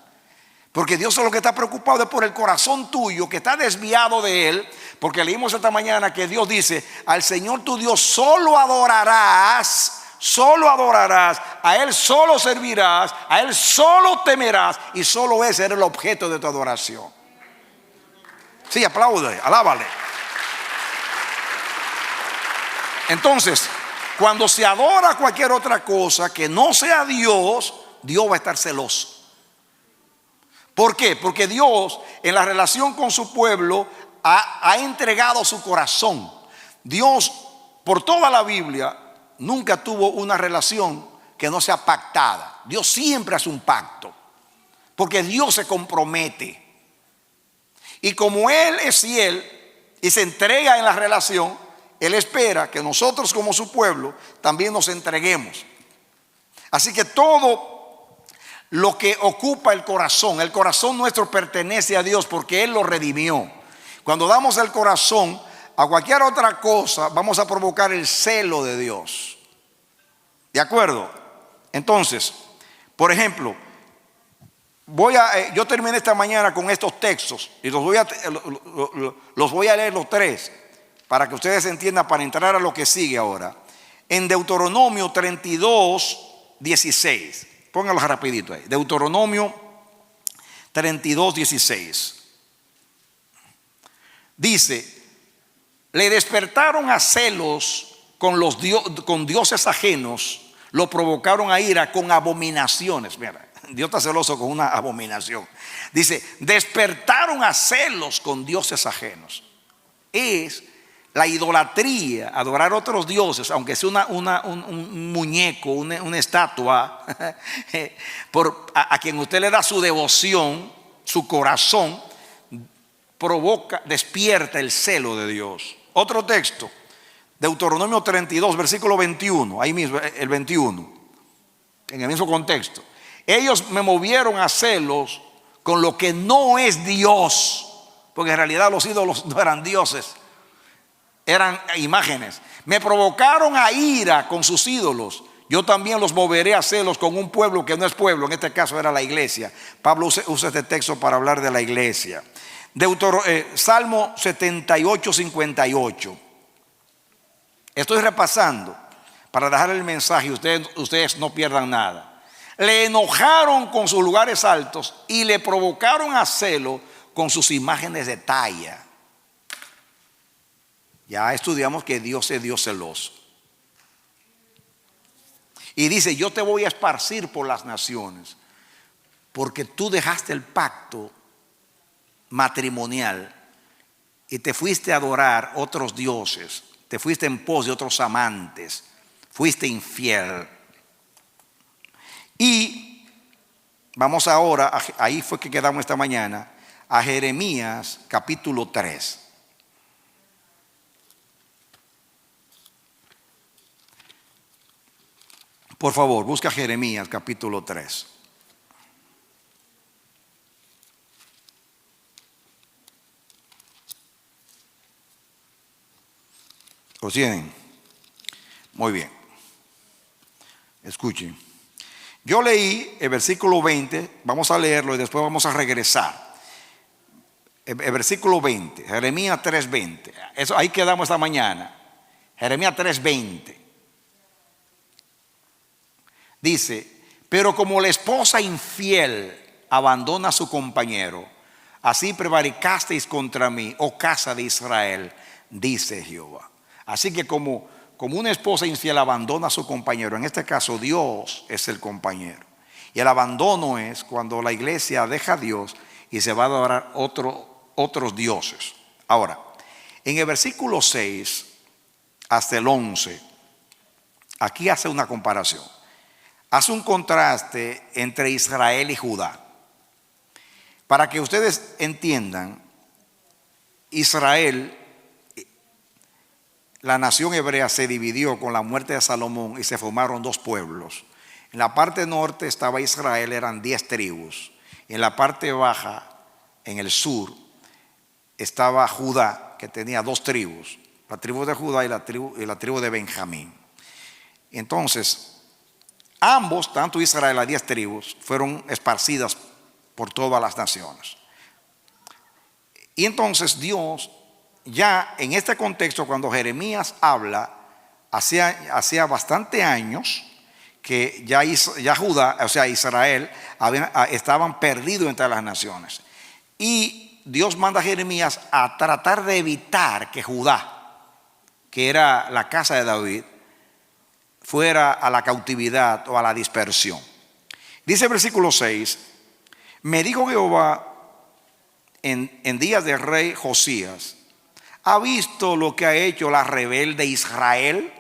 Porque Dios es lo que está preocupado es por el corazón tuyo que está desviado de Él. Porque leímos esta mañana que Dios dice: al Señor tu Dios solo adorarás, a Él solo servirás, a Él solo temerás, y solo ese era el objeto de tu adoración. Sí, aplaude, alábale. Entonces, cuando se adora cualquier otra cosa que no sea Dios, Dios va a estar celoso. ¿Por qué? Porque Dios, en la relación con su pueblo, ha entregado su corazón. Dios, por toda la Biblia, nunca tuvo una relación que no sea pactada. Dios siempre hace un pacto, porque Dios se compromete. Y como Él es fiel y se entrega en la relación, Él espera que nosotros como su pueblo también nos entreguemos. Así que todo lo que ocupa el corazón nuestro pertenece a Dios porque Él lo redimió. Cuando damos el corazón a cualquier otra cosa, vamos a provocar el celo de Dios. ¿De acuerdo? Entonces, por ejemplo, yo terminé esta mañana con estos textos y los voy a leer los tres para que ustedes entiendan, para entrar a lo que sigue ahora. En Deuteronomio 32:16. Pónganlo rapidito ahí. Deuteronomio 32:16. Dice: le despertaron a celos con dioses ajenos, lo provocaron a ira con abominaciones. Mira, Dios está celoso con una abominación. Dice: despertaron a celos con dioses ajenos. Es la idolatría, adorar a otros dioses, aunque sea un muñeco, una estatua, a quien usted le da su devoción, su corazón, despierta el celo de Dios. Otro texto, Deuteronomio 32, versículo 21, ahí mismo, el 21, en el mismo contexto. Ellos me movieron a celos con lo que no es Dios, porque en realidad los ídolos no eran dioses, eran imágenes. Me provocaron a ira con sus ídolos. Yo también los moveré a celos con un pueblo que no es pueblo. En este caso era la iglesia. Pablo usa este texto para hablar de la iglesia. Salmo 78:58. Estoy repasando para dejar el mensaje y ustedes no pierdan nada. Le enojaron con sus lugares altos y le provocaron a celo con sus imágenes de talla. Ya estudiamos que Dios es Dios celoso. Y dice: yo te voy a esparcir por las naciones, porque tú dejaste el pacto matrimonial y te fuiste a adorar otros dioses, te fuiste en pos de otros amantes, fuiste infiel. Y vamos ahora, ahí fue que quedamos esta mañana, a Jeremías capítulo 3. Por favor, busca Jeremías capítulo 3. ¿Lo tienen? Muy bien. Escuchen. Yo leí el versículo 20, vamos a leerlo y después vamos a regresar. El versículo 20, Jeremías 3:20. Eso, ahí quedamos esta mañana. Jeremías 3:20. Dice: pero como la esposa infiel abandona a su compañero, así prevaricasteis contra mí, oh casa de Israel, dice Jehová. Así que como una esposa infiel abandona a su compañero, en este caso Dios es el compañero. Y el abandono es cuando la iglesia deja a Dios y se va a adorar otros dioses. Ahora, en el versículo 6 hasta el 11, aquí hace una comparación. Hace un contraste entre Israel y Judá. Para que ustedes entiendan, Israel, la nación hebrea se dividió con la muerte de Salomón y se formaron dos pueblos. En la parte norte estaba Israel, eran 10 tribus. En la parte baja, en el sur, estaba Judá, que tenía 2 tribus. La tribu de Judá y la tribu de Benjamín. Entonces, ambos, tanto Israel, las 10 tribus, fueron esparcidas por todas las naciones. Y entonces Dios, ya en este contexto, cuando Jeremías habla, hacía bastante años que ya Judá, o sea Israel, estaban perdidos entre las naciones. Y Dios manda a Jeremías a tratar de evitar que Judá, que era la casa de David, fuera a la cautividad o a la dispersión. Dice el versículo 6: me dijo Jehová en días del rey Josías, ¿ha visto lo que ha hecho la rebelde Israel?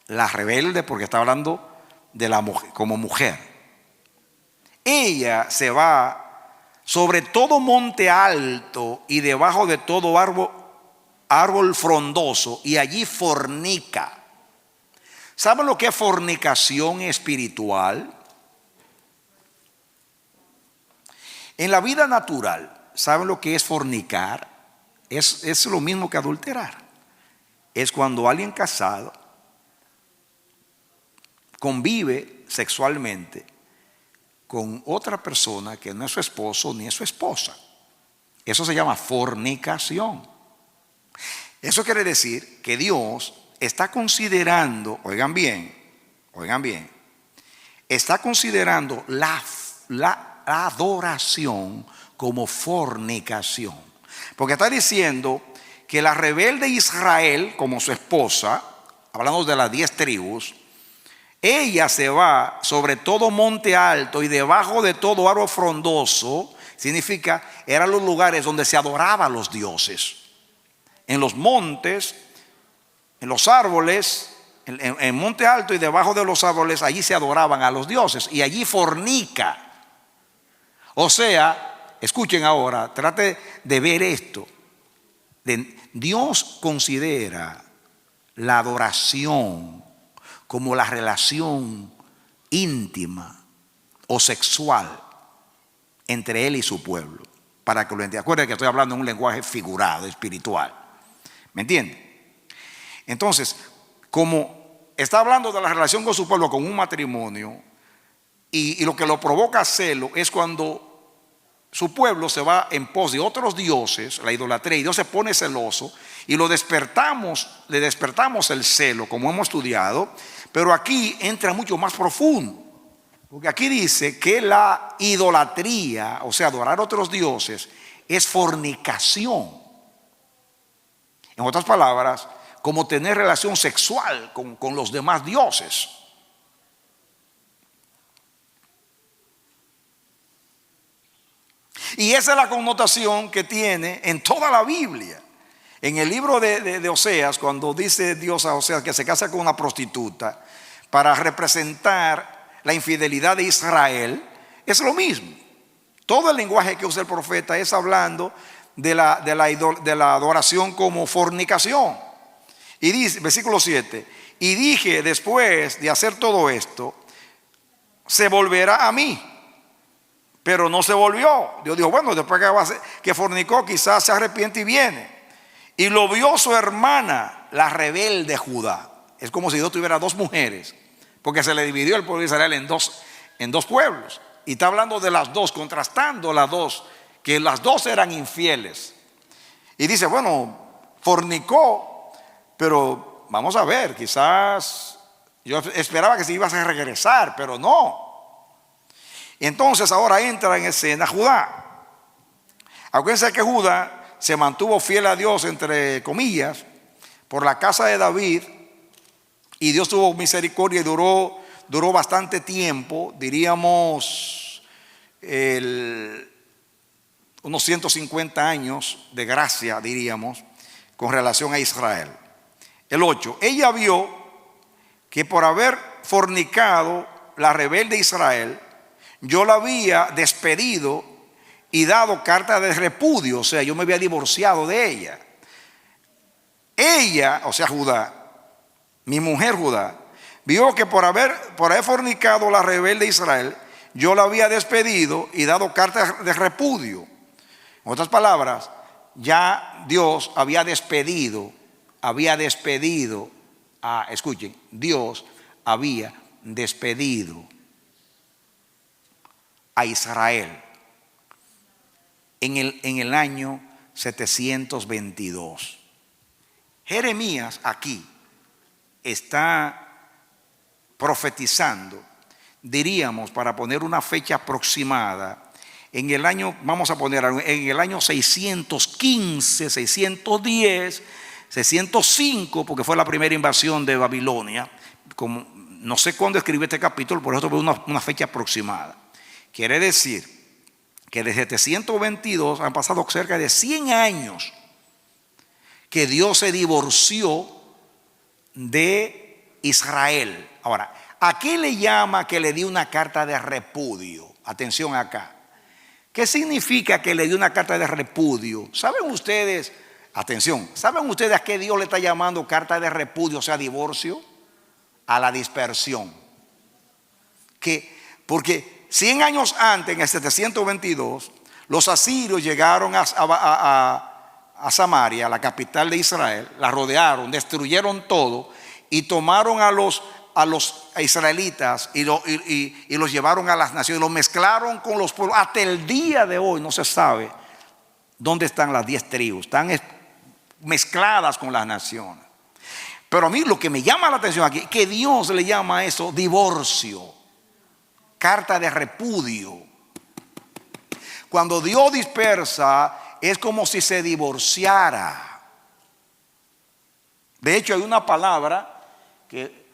La rebelde, porque está hablando de la mujer, como mujer. Ella se va sobre todo monte alto y debajo de todo árbol frondoso, y allí fornica. ¿Saben lo que es fornicación espiritual? En la vida natural, ¿saben lo que es fornicar? Es lo mismo que adulterar. Es cuando alguien casado convive sexualmente con otra persona que no es su esposo ni es su esposa. Eso se llama fornicación. Eso quiere decir que Dios está considerando, oigan bien, está considerando la adoración como fornicación. Porque está diciendo que la rebelde Israel, como su esposa, hablando de las 10 tribus, ella se va sobre todo monte alto y debajo de todo árbol frondoso. Significa, eran los lugares donde se adoraban a los dioses. En los montes, en los árboles, en monte alto y debajo de los árboles, allí se adoraban a los dioses y allí fornica. O sea, escuchen ahora, trate de ver esto. Dios considera la adoración como la relación íntima o sexual entre Él y su pueblo. Para que lo entiendan. Acuérdense que estoy hablando en un lenguaje figurado, espiritual. ¿Me entienden? Entonces, como está hablando de la relación con su pueblo, con un matrimonio, y lo que lo provoca celo es cuando su pueblo se va en pos de otros dioses, la idolatría, y Dios se pone celoso y le despertamos el celo, como hemos estudiado. Pero aquí entra mucho más profundo, porque aquí dice que la idolatría, o sea, adorar a otros dioses, es fornicación. En otras palabras, como tener relación sexual con los demás dioses. Y esa es la connotación que tiene en toda la Biblia. En el libro de Oseas, cuando dice Dios a Oseas que se casa con una prostituta para representar la infidelidad de Israel, es lo mismo. Todo el lenguaje que usa el profeta es hablando de la adoración como fornicación. Y dice, versículo 7, y dije, después de hacer todo esto, se volverá a mí. Pero no se volvió. Dios dijo, bueno, después que fornicó, quizás se arrepiente y viene. Y lo vio su hermana, la rebelde Judá. Es como si Dios tuviera 2 mujeres, porque se le dividió el pueblo de Israel en dos pueblos. Y está hablando de las 2, contrastando las 2, que las 2 eran infieles. Y dice, bueno, fornicó, pero vamos a ver, quizás yo esperaba que se iba a regresar, pero no. Entonces ahora entra en escena Judá. Acuérdense que Judá se mantuvo fiel a Dios, entre comillas, por la casa de David, y Dios tuvo misericordia y duró bastante tiempo, diríamos unos 150 años de gracia, diríamos, con relación a Israel. El 8, ella vio que por haber fornicado la rebelde Israel, yo la había despedido y dado carta de repudio, o sea, yo me había divorciado de ella. Ella, o sea, Judá, mi mujer Judá, vio que por haber fornicado la rebelde Israel, yo la había despedido y dado carta de repudio. En otras palabras, ya Dios había despedido escuchen, Dios había despedido a Israel en el año 722. Jeremías aquí está profetizando, diríamos, para poner una fecha aproximada, en el año, vamos a poner en el año 615, 610, 605, porque fue la primera invasión de Babilonia. Como, no sé cuándo escribí este capítulo, por eso tuve una fecha aproximada. Quiere decir que desde 722 han pasado cerca de 100 años que Dios se divorció de Israel. Ahora, ¿a qué le llama que le dio una carta de repudio? Atención acá. ¿Qué significa que le dio una carta de repudio? ¿Saben ustedes, atención, ¿saben ustedes a qué Dios le está llamando carta de repudio, o sea, divorcio? A la dispersión. Porque 100 años antes, en el 722, los asirios llegaron a Samaria, la capital de Israel, la rodearon, destruyeron todo y tomaron a los israelitas y los llevaron a las naciones, los mezclaron con los pueblos. Hasta el día de hoy no se sabe dónde están las 10 tribus, están mezcladas con las naciones. Pero a mí lo que me llama la atención aquí es que Dios le llama a eso divorcio, carta de repudio. Cuando Dios dispersa, es como si se divorciara. De hecho, hay una palabra que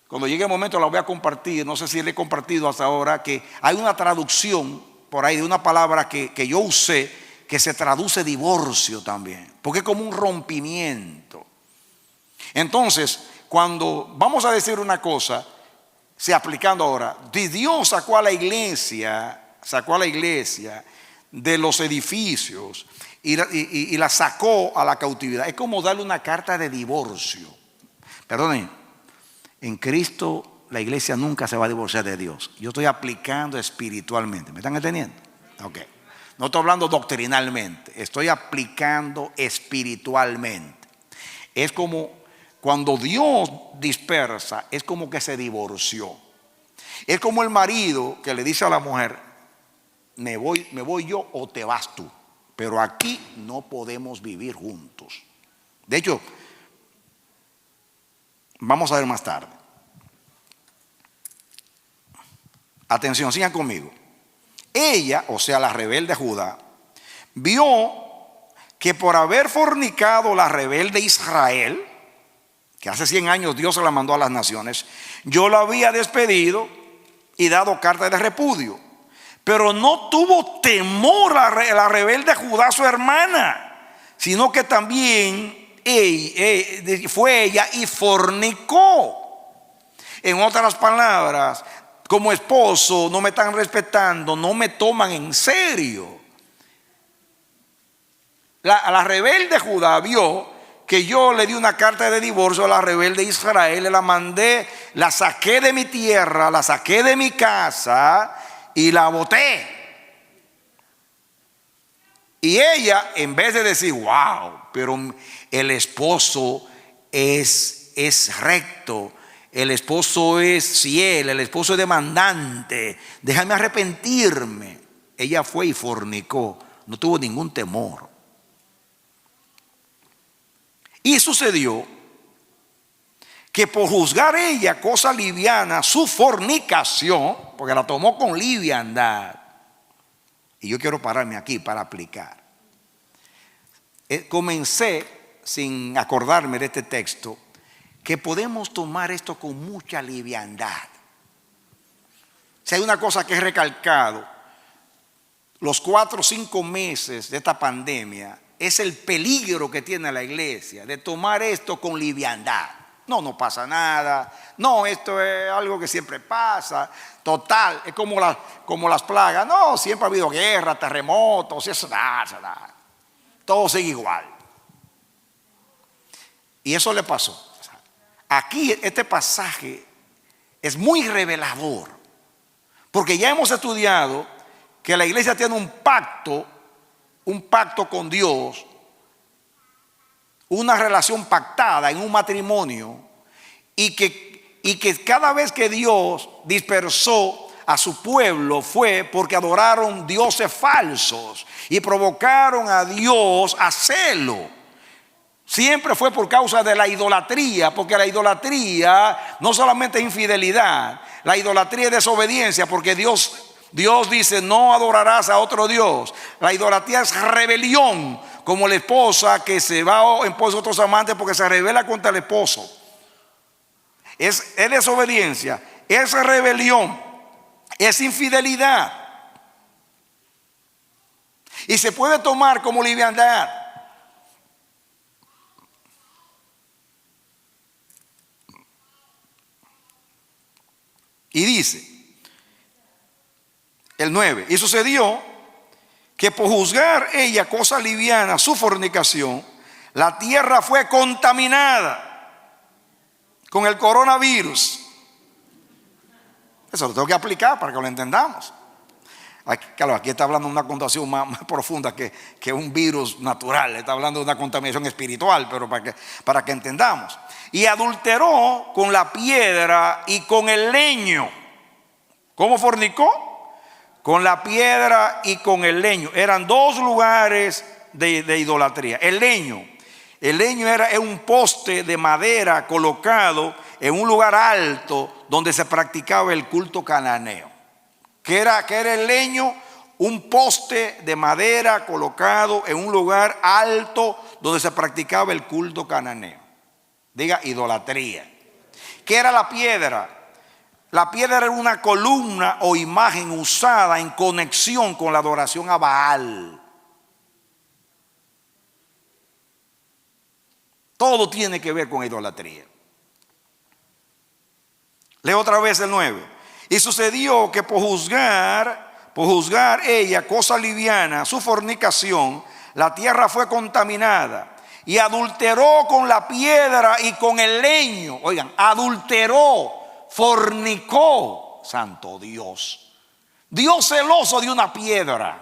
cuando llegue el momento la voy a compartir, no sé si le he compartido hasta ahora, que hay una traducción por ahí de una palabra que yo usé, que se traduce divorcio también, porque es como un rompimiento. Entonces, cuando vamos a decir una cosa, se aplicando ahora, Dios sacó a la iglesia de los edificios y la sacó a la cautividad. Es como darle una carta de divorcio. Perdonen, en Cristo la iglesia nunca se va a divorciar de Dios. Yo estoy aplicando espiritualmente. ¿Me están entendiendo? Ok. No estoy hablando doctrinalmente, estoy aplicando espiritualmente. Es como cuando Dios dispersa, es como que se divorció. Es como el marido que le dice a la mujer: me voy yo o te vas tú, pero aquí no podemos vivir juntos. De hecho, vamos a ver más tarde. Atención, sigan conmigo. Ella, o sea, la rebelde Judá, vio que por haber fornicado la rebelde Israel, que hace 100 años Dios se la mandó a las naciones, yo la había despedido y dado carta de repudio. Pero no tuvo temor a la rebelde Judá, su hermana, sino que también fue ella y fornicó. En otras palabras, como esposo no me están respetando, no me toman en serio. La rebelde Judá vio que yo le di una carta de divorcio a la rebelde Israel, le la mandé, la saqué de mi tierra, la saqué de mi casa y la boté. Y ella, en vez de decir, wow, pero el esposo es recto, el esposo es fiel, el esposo es demandante, déjame arrepentirme, ella fue y fornicó, no tuvo ningún temor. Y sucedió que por juzgar ella cosa liviana su fornicación, porque la tomó con liviandad, y yo quiero pararme aquí para aplicar. Comencé, sin acordarme de este texto, que podemos tomar esto con mucha liviandad. Si hay una cosa que he recalcado, los 4 o 5 meses de esta pandemia, es el peligro que tiene la iglesia de tomar esto con liviandad. No pasa nada. No, esto es algo que siempre pasa. Total, es como las plagas. No, siempre ha habido guerra, terremotos, eso nada. Todo sigue igual. Y eso le pasó. Aquí este pasaje es muy revelador, porque ya hemos estudiado que la iglesia tiene un pacto con Dios, una relación pactada en un matrimonio, y que cada vez que Dios dispersó a su pueblo fue porque adoraron dioses falsos y provocaron a Dios a celo. Siempre fue por causa de la idolatría, porque la idolatría no solamente es infidelidad, la idolatría es desobediencia, porque Dios dice: no adorarás a otro Dios. La idolatría es rebelión, como la esposa que se va en pos de otros amantes porque se rebela contra el esposo. Es desobediencia, es rebelión, es infidelidad. Y se puede tomar como liviandad. Y dice el 9: y sucedió que por juzgar ella cosa liviana su fornicación, la tierra fue contaminada con el coronavirus. Eso lo tengo que aplicar para que lo entendamos. Claro, aquí está hablando de una contaminación más profunda que un virus natural. Está hablando de una contaminación espiritual, pero para que entendamos. Y adulteró con la piedra y con el leño. ¿Cómo fornicó? Con la piedra y con el leño. Eran dos lugares de idolatría. El leño era un poste de madera colocado en un lugar alto donde se practicaba el culto cananeo. ¿Qué era el leño? Un poste de madera colocado en un lugar alto donde se practicaba el culto cananeo. Diga idolatría. ¿Qué era la piedra? La piedra era una columna o imagen usada en conexión con la adoración a Baal. Todo tiene que ver con idolatría. Leo otra vez el 9. Y sucedió que por juzgar ella cosa liviana su fornicación, la tierra fue contaminada y adulteró con la piedra y con el leño. Oigan, adulteró, fornicó. Santo Dios. Dios celoso de una piedra.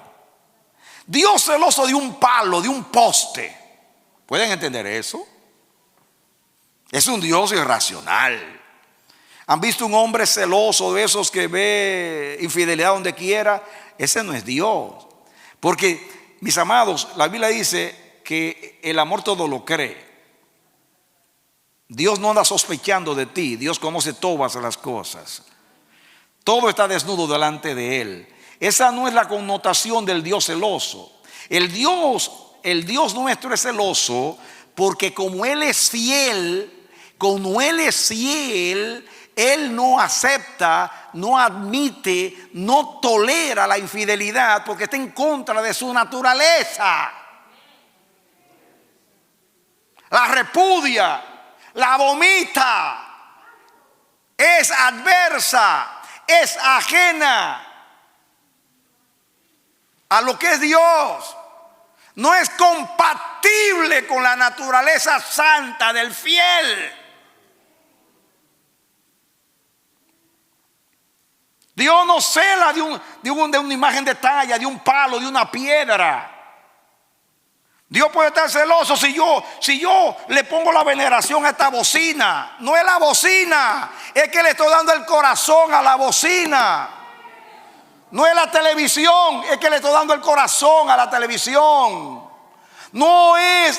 Dios celoso de un palo, de un poste. ¿Pueden entender eso? Es un Dios irracional. ¿Han visto un hombre celoso de esos que ve infidelidad donde quiera? Ese no es Dios. Porque, mis amados, la Biblia dice que el amor todo lo cree. Dios no anda sospechando de ti. Dios conoce todas las cosas. Todo está desnudo delante de Él. Esa no es la connotación del Dios celoso. El Dios nuestro es celoso porque como Él es fiel, Él no acepta, no admite, no tolera la infidelidad porque está en contra de su naturaleza. La repudia, la vomita, es adversa, es ajena a lo que es Dios. No es compatible con la naturaleza santa del fiel. Dios no cela de una imagen de talla, de un palo, de una piedra. Dios puede estar celoso si yo le pongo la veneración a esta bocina. No es la bocina, es que le estoy dando el corazón a la bocina. No es la televisión, es que le estoy dando el corazón a la televisión. No es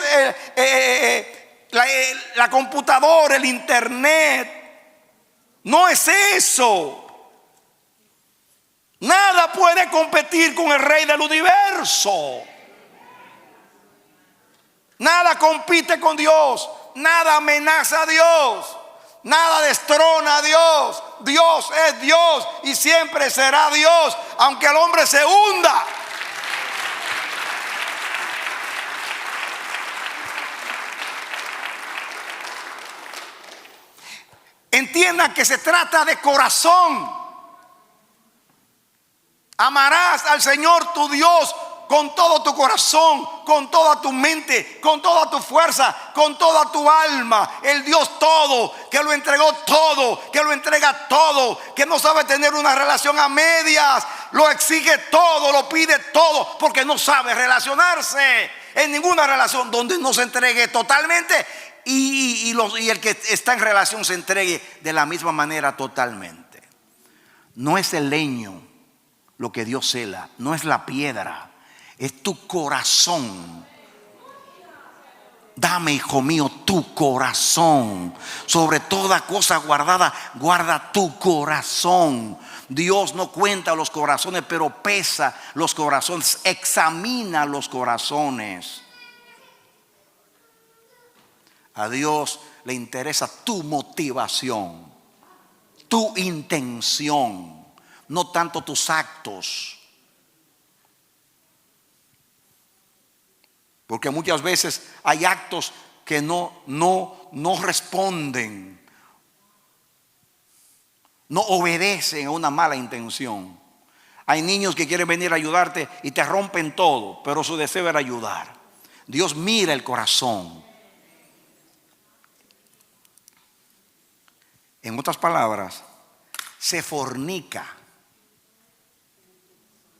la computadora, el internet. No es eso. Nada puede competir con el Rey del universo. Nada compite con Dios. Nada amenaza a Dios. Nada destrona a Dios. Dios es Dios y siempre será Dios, aunque el hombre se hunda. Entiendan que se trata de corazón. Amarás al Señor tu Dios con todo tu corazón, con toda tu mente, con toda tu fuerza, con toda tu alma. El Dios todo, que lo entregó todo, que lo entrega todo, que no sabe tener una relación a medias, lo exige todo, lo pide todo, porque no sabe relacionarse en ninguna relación donde no se entregue totalmente y el que está en relación se entregue de la misma manera totalmente. No es el leño lo que Dios cela, no es la piedra, es tu corazón. Dame, hijo mío, tu corazón. Sobre toda cosa guardada, guarda tu corazón. Dios no cuenta los corazones, pero pesa los corazones, examina los corazones. A Dios le interesa tu motivación, tu intención, no tanto tus actos. Porque muchas veces hay actos que no responden, no obedecen a una mala intención. Hay niños que quieren venir a ayudarte y te rompen todo, pero su deseo era ayudar. Dios mira el corazón. En otras palabras, se fornica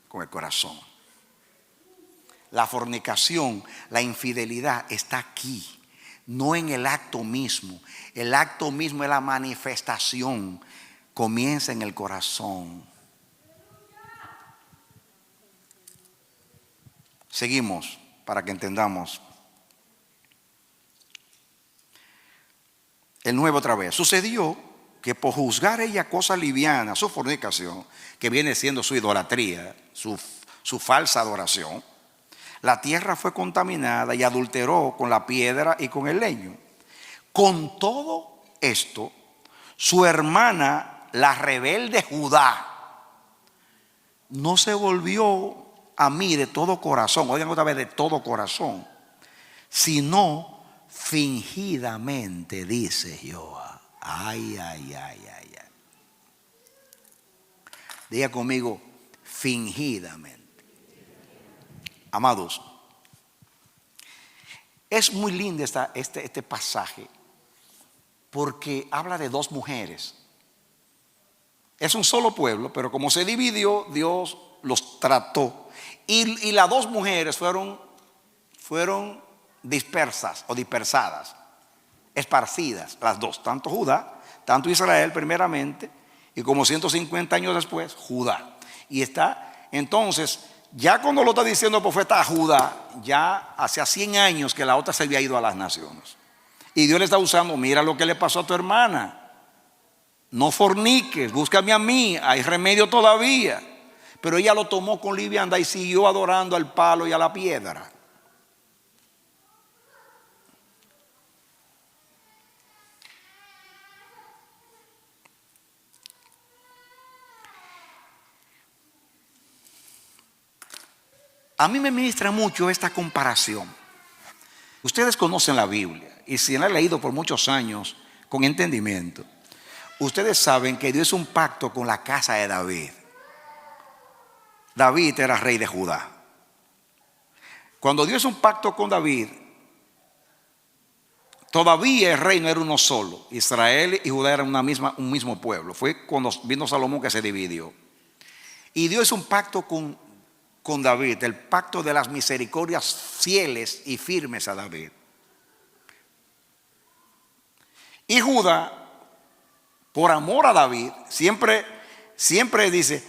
con el corazón. La fornicación, la infidelidad está aquí, no en el acto mismo. El acto mismo es la manifestación, comienza en el corazón. Seguimos para que entendamos. El 9 otra vez. Sucedió que por juzgar ella cosa liviana, su fornicación, que viene siendo su idolatría, su falsa adoración, la tierra fue contaminada y adulteró con la piedra y con el leño. Con todo esto, su hermana, la rebelde Judá, no se volvió a mí de todo corazón, oigan otra vez, de todo corazón, sino fingidamente, dice Jehová. Ay, ay, ay, ay, ay. Diga conmigo, fingidamente. Amados, es muy lindo este pasaje porque habla de dos mujeres. Es un solo pueblo, pero como se dividió, Dios los trató. Y las dos mujeres fueron dispersas o dispersadas, esparcidas, las dos, tanto Judá, tanto Israel primeramente, y como 150 años después, Judá. Y está, entonces, ya cuando lo está diciendo el profeta Judá, ya hace 100 años que la otra se había ido a las naciones. Y Dios le está usando, mira lo que le pasó a tu hermana. No forniques, búscame a mí, hay remedio todavía. Pero ella lo tomó con liviandad y siguió adorando al palo y a la piedra. A mí me ministra mucho esta comparación. Ustedes conocen la Biblia y si la han leído por muchos años con entendimiento, ustedes saben que Dios hizo un pacto con la casa de David. David era rey de Judá. Cuando Dios hizo un pacto con David, todavía el reino era uno solo. Israel y Judá eran un mismo pueblo. Fue cuando vino Salomón que se dividió. Y Dios hizo un pacto con David, el pacto de las misericordias fieles y firmes a David. Y Judá, por amor a David, siempre dice,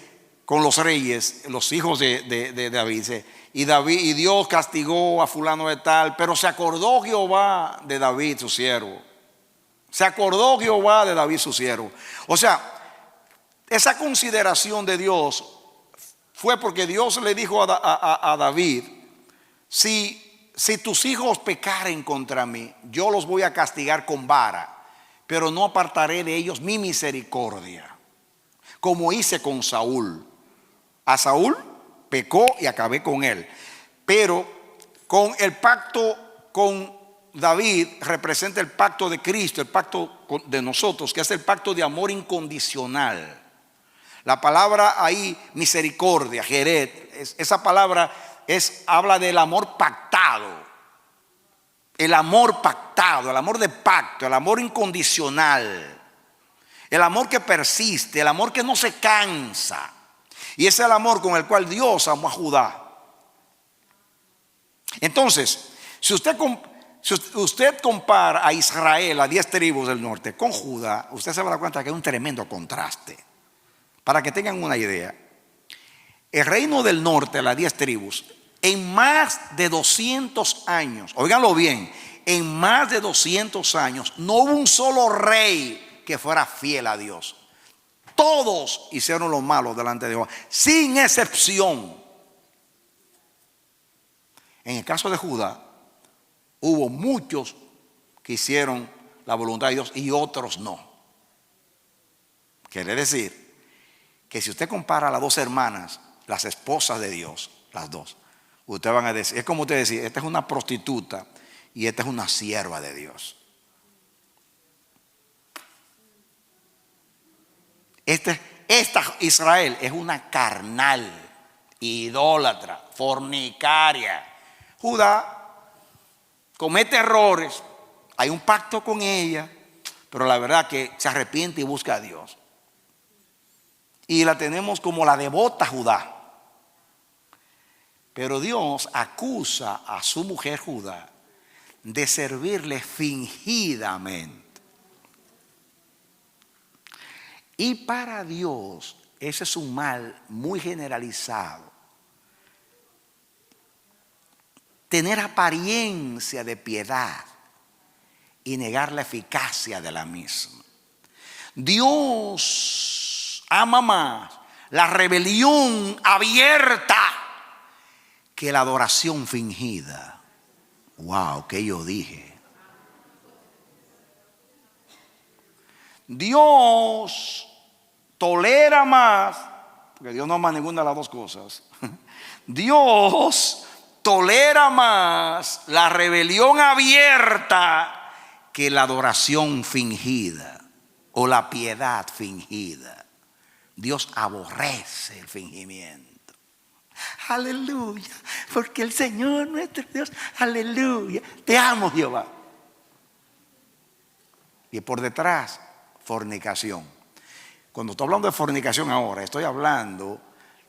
con los reyes, los hijos de David, dice, y Dios castigó a fulano de tal, pero se acordó Jehová de David su siervo. Se acordó Jehová de David su siervo. O sea, esa consideración de Dios fue porque Dios le dijo a David, si tus hijos pecaren contra mí, yo los voy a castigar con vara, pero no apartaré de ellos mi misericordia, como hice con Saúl. A Saúl pecó y acabé con él, pero con el pacto con David representa el pacto de Cristo, el pacto de nosotros, que es el pacto de amor incondicional. La palabra ahí, misericordia, Jeret, esa palabra habla del amor pactado. El amor pactado, el amor de pacto, el amor incondicional. El amor que persiste, el amor que no se cansa. Y ese es el amor con el cual Dios amó a Judá. Entonces, si Si usted compara a Israel, a 10 tribus del norte, con Judá, usted se va a dar cuenta que hay un tremendo contraste. Para que tengan una idea, el reino del norte, las 10 tribus, en más de 200 años, óiganlo bien, en más de 200 años, no hubo un solo rey que fuera fiel a Dios. Todos hicieron lo malo delante de Dios, sin excepción. En el caso de Judá, hubo muchos que hicieron la voluntad de Dios y otros no. Quiere decir que si usted compara a las dos hermanas, las esposas de Dios, las dos, ustedes van a decir, es como usted decir, esta es una prostituta y esta es una sierva de Dios. Esta Israel es una carnal, idólatra, fornicaria. Judá comete errores, hay un pacto con ella, pero la verdad que se arrepiente y busca a Dios. Y la tenemos como la devota Judá. Pero Dios acusa a su mujer Judá de servirle fingidamente. Y para Dios ese es un mal muy generalizado. Tener apariencia de piedad y negar la eficacia de la misma. Dios ama más la rebelión abierta que la adoración fingida. Wow, ¿qué yo dije? Dios tolera más, porque Dios no ama ninguna de las dos cosas. Dios tolera más la rebelión abierta que la adoración fingida o la piedad fingida. Dios aborrece el fingimiento. Aleluya, porque el Señor nuestro Dios, aleluya, te amo, Jehová. Y por detrás, fornicación. Cuando estoy hablando de fornicación ahora, estoy hablando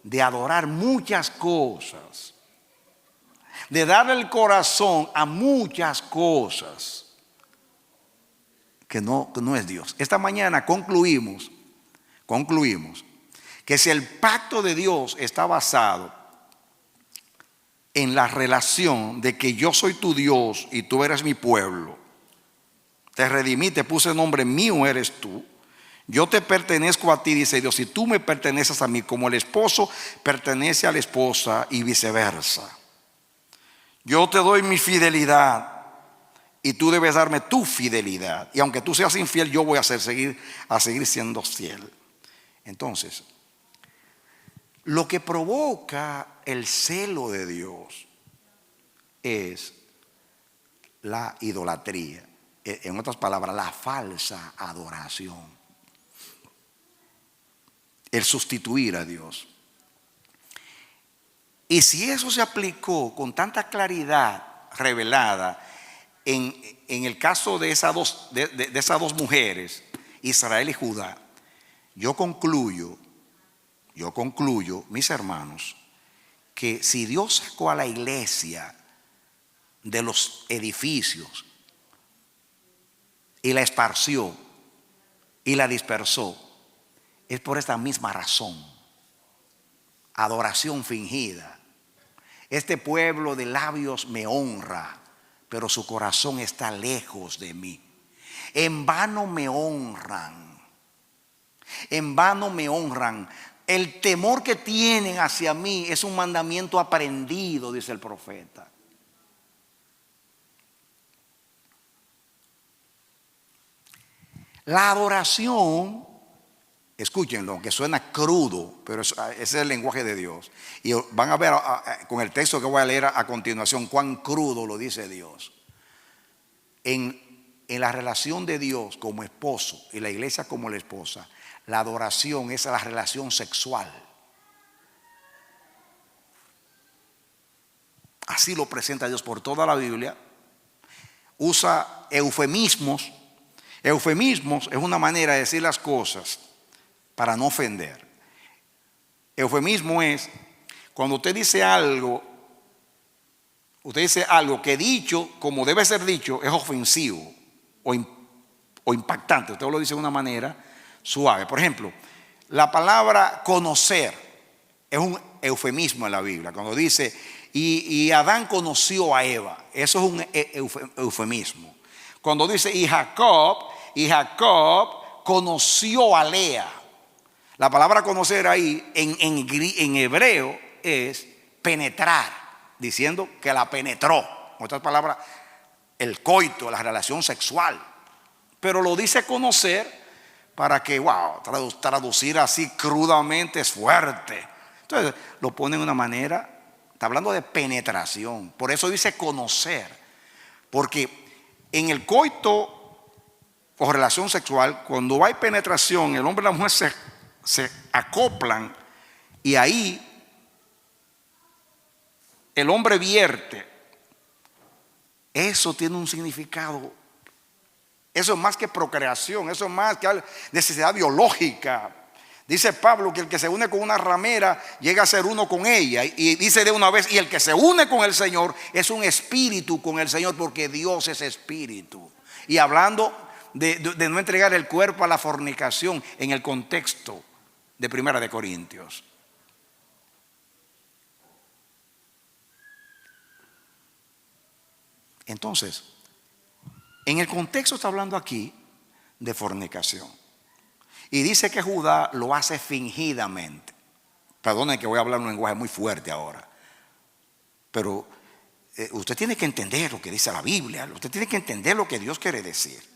de adorar muchas cosas, de darle el corazón a muchas cosas que no es Dios. Esta mañana concluimos que si el pacto de Dios está basado en la relación de que yo soy tu Dios y tú eres mi pueblo, te redimí, te puse nombre, mío eres tú, yo te pertenezco a ti, dice Dios, y tú me perteneces a mí, como el esposo pertenece a la esposa y viceversa. Yo te doy mi fidelidad y tú debes darme tu fidelidad, y aunque tú seas infiel, yo voy a seguir siendo fiel. Entonces, lo que provoca el celo de Dios es la idolatría. En otras palabras, la falsa adoración. El sustituir a Dios. Y si eso se aplicó con tanta claridad revelada en el caso de esas dos mujeres, Israel y Judá, yo concluyo, mis hermanos, que si Dios sacó a la iglesia de los edificios y la esparció y la dispersó, es por esta misma razón: adoración fingida. Este pueblo de labios me honra, pero su corazón está lejos de mí. En vano me honran. En vano me honran. El temor que tienen hacia mí es un mandamiento aprendido, dice el profeta. La adoración, escúchenlo, que suena crudo, pero ese es el lenguaje de Dios. Y van a ver con el texto que voy a leer a continuación cuán crudo lo dice Dios. En la relación de Dios como esposo y la iglesia como la esposa, la adoración es la relación sexual. Así lo presenta Dios por toda la Biblia. Usa eufemismos. Eufemismos es una manera de decir las cosas para no ofender. Eufemismo es cuando usted dice algo usted dice algo que dicho como debe ser dicho es ofensivo o impactante. Usted lo dice de una manera suave. Por ejemplo, la palabra conocer es un eufemismo en la Biblia. Cuando dice, y Adán conoció a Eva, eso es un eufemismo. Cuando dice, y Jacob conoció a Lea. La palabra conocer ahí en hebreo es penetrar, diciendo que la penetró. En otras palabras, el coito, la relación sexual. Pero lo dice conocer para que, wow, traducir así crudamente es fuerte. Entonces lo pone de una manera, está hablando de penetración. Por eso dice conocer. Porque en el coito o relación sexual, cuando hay penetración, el hombre y la mujer se acoplan y ahí el hombre vierte. Eso tiene un significado. Eso es más que procreación, eso es más que necesidad biológica. Dice Pablo que el que se une con una ramera llega a ser uno con ella. Y dice de una vez, y el que se une con el Señor es un espíritu con el Señor, porque Dios es espíritu. Y hablando de no entregar el cuerpo a la fornicación en el contexto de 1 Corintios. Entonces, en el contexto está hablando aquí de fornicación. Y dice que Judá lo hace fingidamente. Perdonen que voy a hablar un lenguaje muy fuerte ahora. Pero usted tiene que entender lo que dice la Biblia. Usted tiene que entender lo que Dios quiere decir.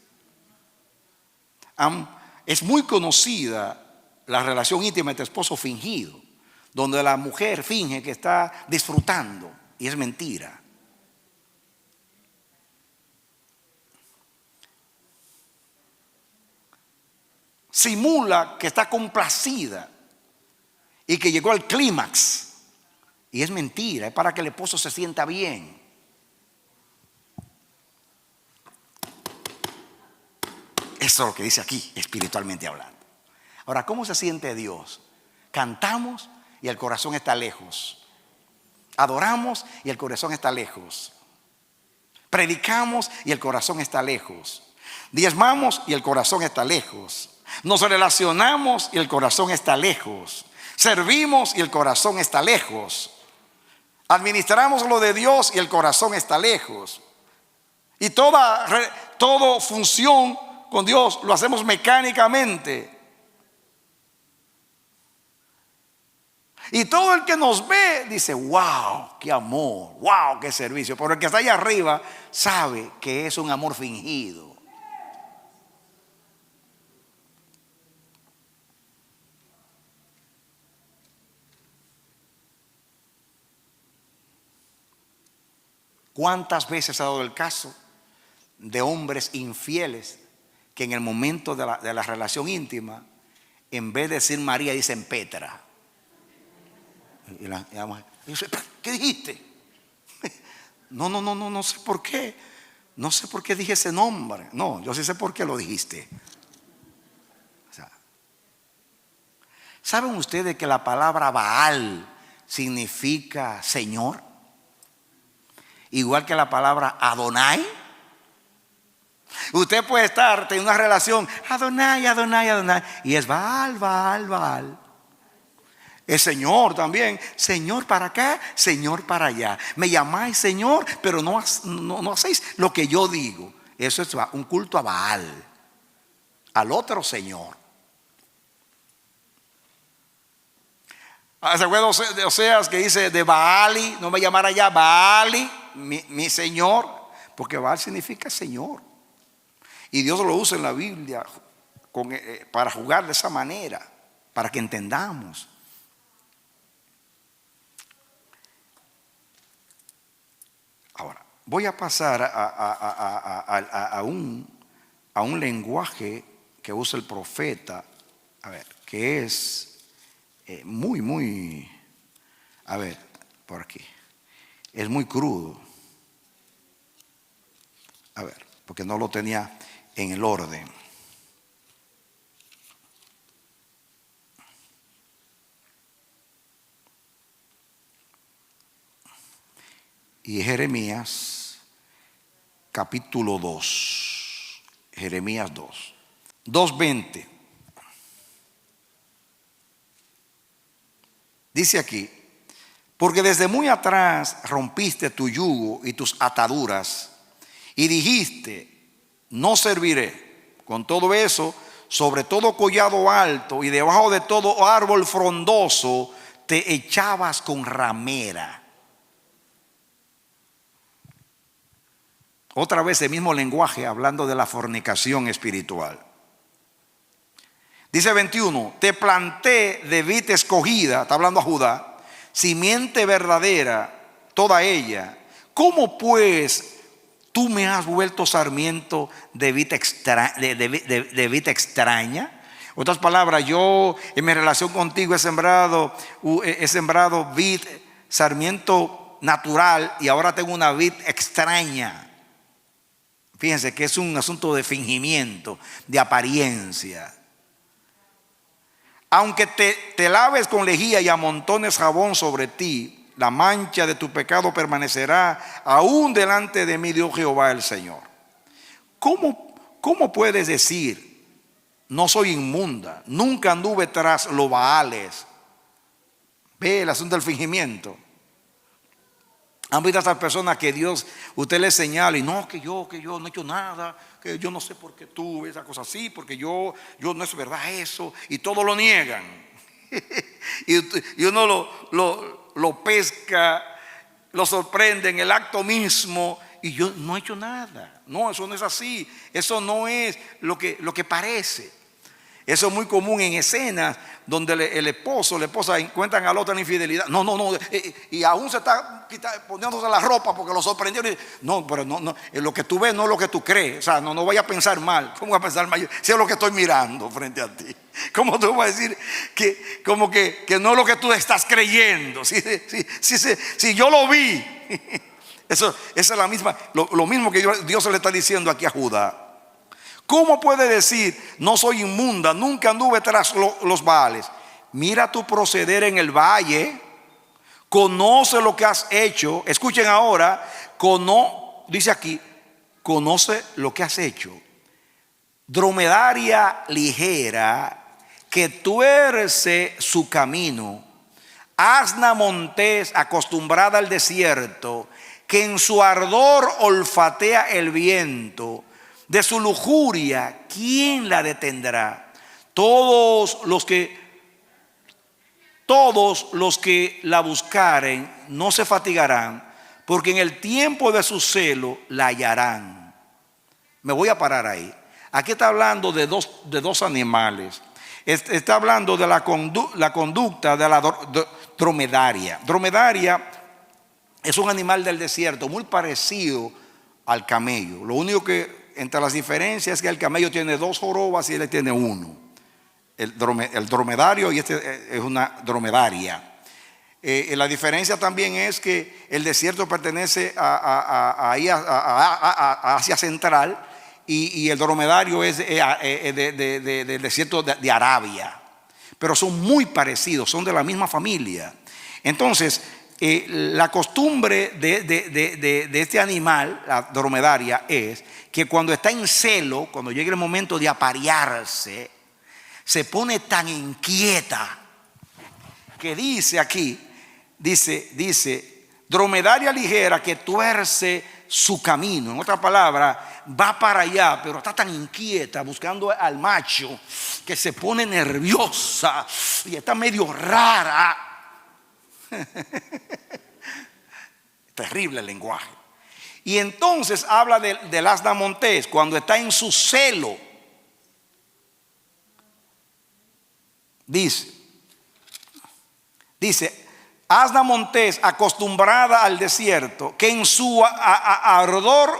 Es muy conocida la relación íntima entre esposo fingido, donde la mujer finge que está disfrutando y es mentira. Simula que está complacida y que llegó al clímax y es mentira, es para que el esposo se sienta bien. Eso es lo que dice aquí, espiritualmente hablando. Ahora, ¿cómo se siente Dios? Cantamos y el corazón está lejos. Adoramos y el corazón está lejos. Predicamos y el corazón está lejos. Diezmamos y el corazón está lejos. Nos relacionamos y el corazón está lejos. Servimos y el corazón está lejos. Administramos lo de Dios y el corazón está lejos. Y toda función con Dios lo hacemos mecánicamente. Y todo el que nos ve dice, wow, qué amor, wow, qué servicio. Pero el que está allá arriba sabe que es un amor fingido. ¿Cuántas veces ha dado el caso de hombres infieles que en el momento de la relación íntima, en vez de decir María, dicen Petra? Y la mujer dice, ¿qué dijiste? No sé por qué. No sé por qué dije ese nombre. No, yo sí sé por qué lo dijiste. O sea, ¿saben ustedes que la palabra Baal significa Señor? Igual que la palabra Adonai. Usted puede estar teniendo una relación Adonai, y es Baal. Es Señor también. Señor para acá, Señor para allá. Me llamáis Señor, pero no hacéis lo que yo digo. Eso es un culto a Baal, al otro Señor. ¿Se acuerdan de Oseas que dice de Baali? No me llamara ya Baali, mi Señor, porque Baal significa Señor. Y Dios lo usa en la Biblia para jugar de esa manera, para que entendamos. Ahora, voy a pasar a un lenguaje que usa el profeta, que es muy, por aquí, es muy crudo. Porque no lo tenía en el orden. y Jeremías capítulo 2. Jeremías 2. 2:20. Dice aquí: porque desde muy atrás rompiste tu yugo y tus ataduras y dijiste, no serviré. Con todo eso, sobre todo collado alto y debajo de todo árbol frondoso, te echabas con ramera. Otra vez el mismo lenguaje hablando de la fornicación espiritual. Dice 21, te planté de vid escogida, está hablando a Judá, simiente verdadera, toda ella. ¿Cómo pues tú me has vuelto sarmiento de vid extraña? Otras palabras, yo en mi relación contigo he sembrado vid, sarmiento natural, y ahora tengo una vid extraña. Fíjense que es un asunto de fingimiento, de apariencia. Aunque te laves con lejía y amontones jabón sobre ti, la mancha de tu pecado permanecerá aún delante de mí, dijo Jehová el Señor. ¿Cómo puedes decir, no soy inmunda, nunca anduve tras los Baales? Ve el asunto del fingimiento. Han visto a esas personas que Dios, usted les señala y no, que yo no he hecho nada, que yo no sé por qué tuve esa cosa así, porque yo no es verdad eso, y todo lo niegan. y uno lo pesca, lo sorprende en el acto mismo, y yo no he hecho nada. No, eso no es así, eso no es lo que parece. Eso es muy común en escenas donde el esposo, la esposa encuentran al otro en infidelidad. No, y aún se está poniéndose la ropa porque lo sorprendieron. No, pero no, lo que tú ves no es lo que tú crees. O sea, no vayas a pensar mal. ¿Cómo vas a pensar mal? Si es lo que estoy mirando frente a ti. ¿Cómo tú vas a decir que no es lo que tú estás creyendo? Si yo lo vi. Esa es la misma, lo mismo que Dios le está diciendo aquí a Judá. ¿Cómo puede decir, no soy inmunda, nunca anduve tras los Baales? Mira tu proceder en el valle, conoce lo que has hecho. Escuchen ahora, dice aquí, conoce lo que has hecho. Dromedaria ligera que tuerce su camino, asna montés acostumbrada al desierto, que en su ardor olfatea el viento. De su lujuria, ¿quién la detendrá? Todos los que la buscaren no se fatigarán, porque en el tiempo de su celo la hallarán. Me voy a parar ahí. Aquí está hablando de dos animales. Está hablando de la conducta de la dromedaria. Dromedaria es un animal del desierto muy parecido al camello. Lo único que entre las diferencias es que el camello tiene 2 jorobas y él tiene 1. El dromedario y este es una dromedaria. La diferencia también es que el desierto pertenece a Asia Central y el dromedario es del desierto de Arabia. Pero son muy parecidos, son de la misma familia. Entonces, la costumbre de este animal, la dromedaria, es que cuando está en celo, cuando llega el momento de aparearse, se pone tan inquieta que dice aquí, dice, dromedaria ligera que tuerce su camino. En otra palabra, va para allá, pero está tan inquieta buscando al macho que se pone nerviosa y está medio rara. Terrible el lenguaje. Y entonces habla del asna montés cuando está en su celo. Dice, asna montés acostumbrada al desierto, que en su ardor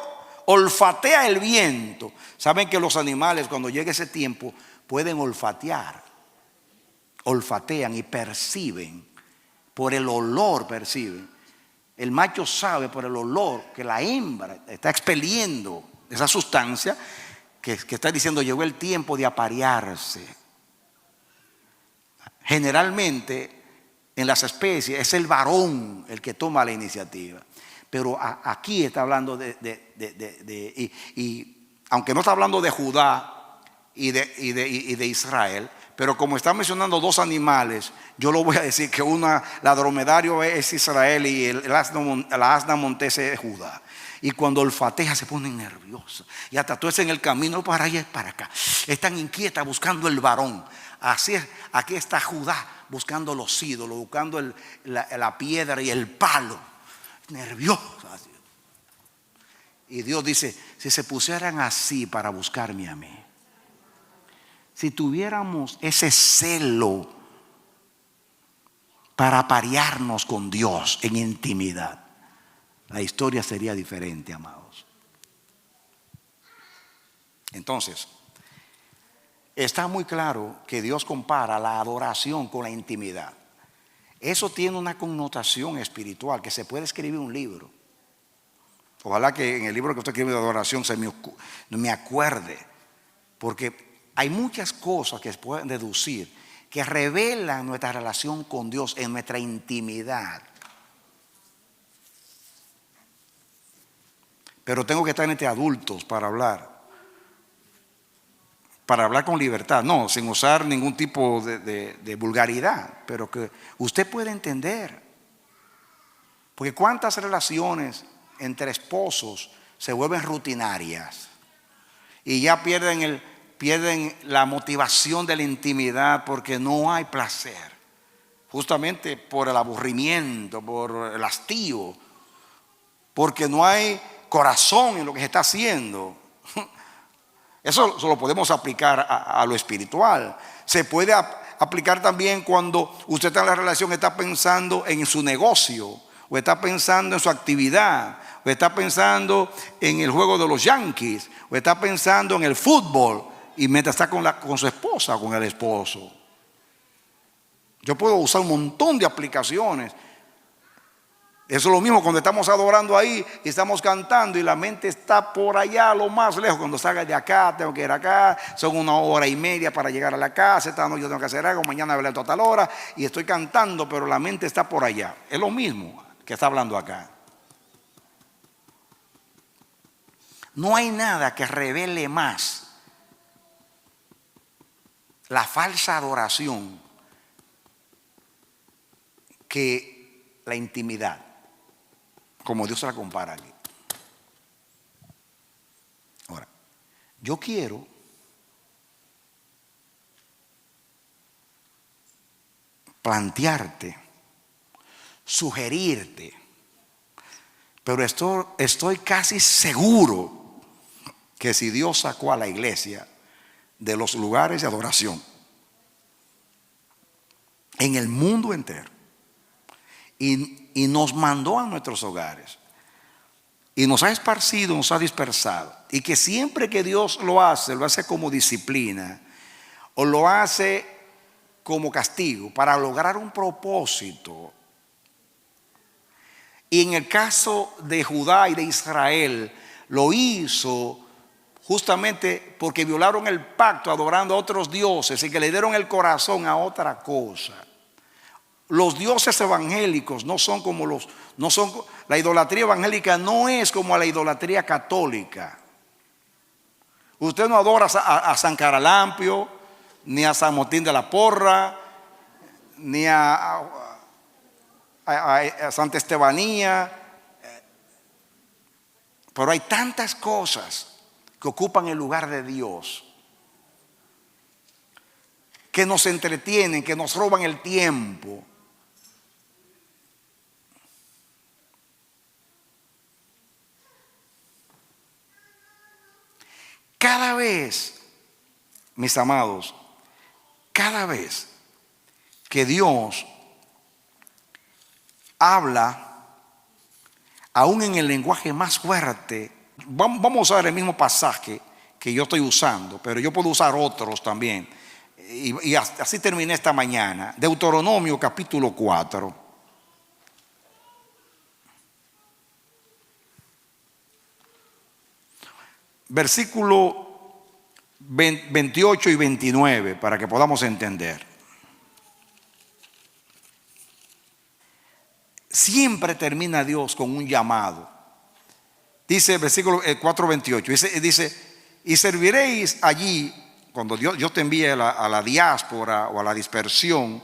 olfatea el viento. Saben que los animales cuando llega ese tiempo pueden olfatear, olfatean y perciben. Por el olor perciben. El macho sabe por el olor que la hembra está expeliendo esa sustancia que está diciendo llegó el tiempo de aparearse. Generalmente en las especies es el varón el que toma la iniciativa. pero aquí está hablando y aunque no está hablando de Judá y de Israel, pero como está mencionando dos animales, yo lo voy a decir que la dromedario es Israel y la asna montés es Judá. Y cuando olfatea se ponen nerviosos. Y hasta tú en el camino para allá y para acá. Están inquietas buscando el varón. Así es, aquí está Judá buscando los ídolos, buscando la piedra y el palo. Nervioso. Y Dios dice, si se pusieran así para buscarme a mí, si tuviéramos ese celo para aparearnos con Dios en intimidad, la historia sería diferente, amados. Entonces, está muy claro que Dios compara la adoración con la intimidad. Eso tiene una connotación espiritual que se puede escribir un libro. Ojalá que en el libro que usted escribe de adoración me acuerde, porque hay muchas cosas que se pueden deducir que revelan nuestra relación con Dios en nuestra intimidad. Pero tengo que estar entre adultos para hablar con libertad, no, sin usar ningún tipo de vulgaridad, pero que usted pueda entender. Porque cuántas relaciones entre esposos se vuelven rutinarias y ya pierden la motivación de la intimidad porque no hay placer, justamente por el aburrimiento, por el hastío, porque no hay corazón en lo que se está haciendo. Eso lo podemos aplicar a lo espiritual. Se puede aplicar también cuando usted está en la relación, está pensando en su negocio, o está pensando en su actividad, o está pensando en el juego de los Yankees, o está pensando en el fútbol, y mientras está con su esposa o con el esposo. Yo puedo usar un montón de aplicaciones. Eso es lo mismo cuando estamos adorando ahí y estamos cantando y la mente está por allá, lo más lejos. Cuando salga de acá, tengo que ir acá, son 1 hora y media para llegar a la casa, esta noche yo tengo que hacer algo, mañana me levanto a tal hora y estoy cantando, pero la mente está por allá. Es lo mismo que está hablando acá. No hay nada que revele más la falsa adoración que la intimidad, como Dios se la compara aquí. Ahora, yo quiero plantearte, sugerirte, pero estoy casi seguro que si Dios sacó a la iglesia de los lugares de adoración en el mundo entero y nos mandó a nuestros hogares y nos ha esparcido, nos ha dispersado, y que siempre que Dios lo hace como disciplina o lo hace como castigo para lograr un propósito. Y en el caso de Judá y de Israel lo hizo justamente porque violaron el pacto adorando a otros dioses y que le dieron el corazón a otra cosa. Los dioses evangélicos la idolatría evangélica no es como la idolatría católica. Usted no adora a San Caralampio, ni a San Motín de la Porra, ni a Santa Estebanía. Pero hay tantas cosas que ocupan el lugar de Dios, que nos entretienen, que nos roban el tiempo. Cada vez, mis amados, cada vez que Dios habla, aún en el lenguaje más fuerte, vamos a usar el mismo pasaje que yo estoy usando, pero yo puedo usar otros también. Y así terminé esta mañana. Deuteronomio capítulo 4. Versículo 28 y 29, para que podamos entender. siempre termina Dios con un llamado. Dice versículo 4:28, dice, y serviréis allí, cuando Dios te envíe a la diáspora o a la dispersión,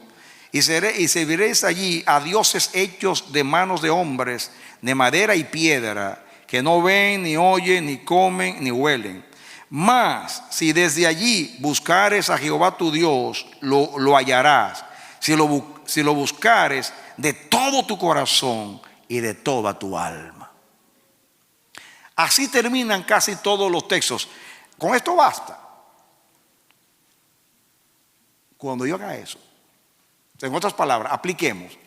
y serviréis allí a dioses hechos de manos de hombres, de madera y piedra, que no ven, ni oyen, ni comen, ni huelen. Mas si desde allí buscares a Jehová tu Dios, lo hallarás. Si lo buscares de todo tu corazón y de toda tu alma. Así terminan casi todos los textos. Con esto basta. Cuando yo haga eso, en otras palabras, apliquemos.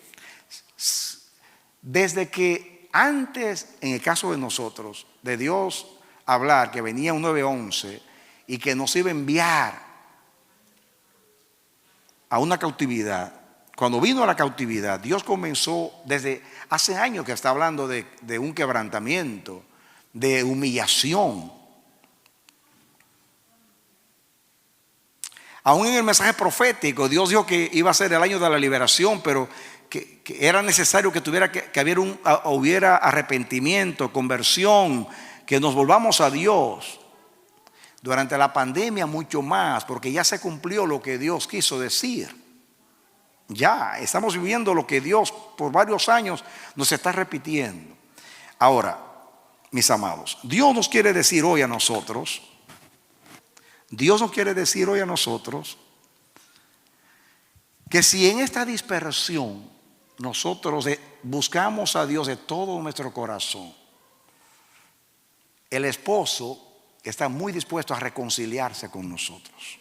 Desde que antes, en el caso de nosotros, de Dios hablar que venía un 9:11 y que nos iba a enviar a una cautividad. Cuando vino a la cautividad, Dios comenzó desde hace años que está hablando de un quebrantamiento, de humillación. Aún en el mensaje profético, Dios dijo que iba a ser el año de la liberación, pero que era necesario que hubiera arrepentimiento, conversión, que nos volvamos a Dios. Durante la pandemia mucho más, porque ya se cumplió lo que Dios quiso decir. Ya estamos viviendo lo que Dios por varios años nos está repitiendo. Ahora, mis amados, Dios nos quiere decir hoy a nosotros, que si en esta dispersión nosotros buscamos a Dios de todo nuestro corazón, el esposo está muy dispuesto a reconciliarse con nosotros.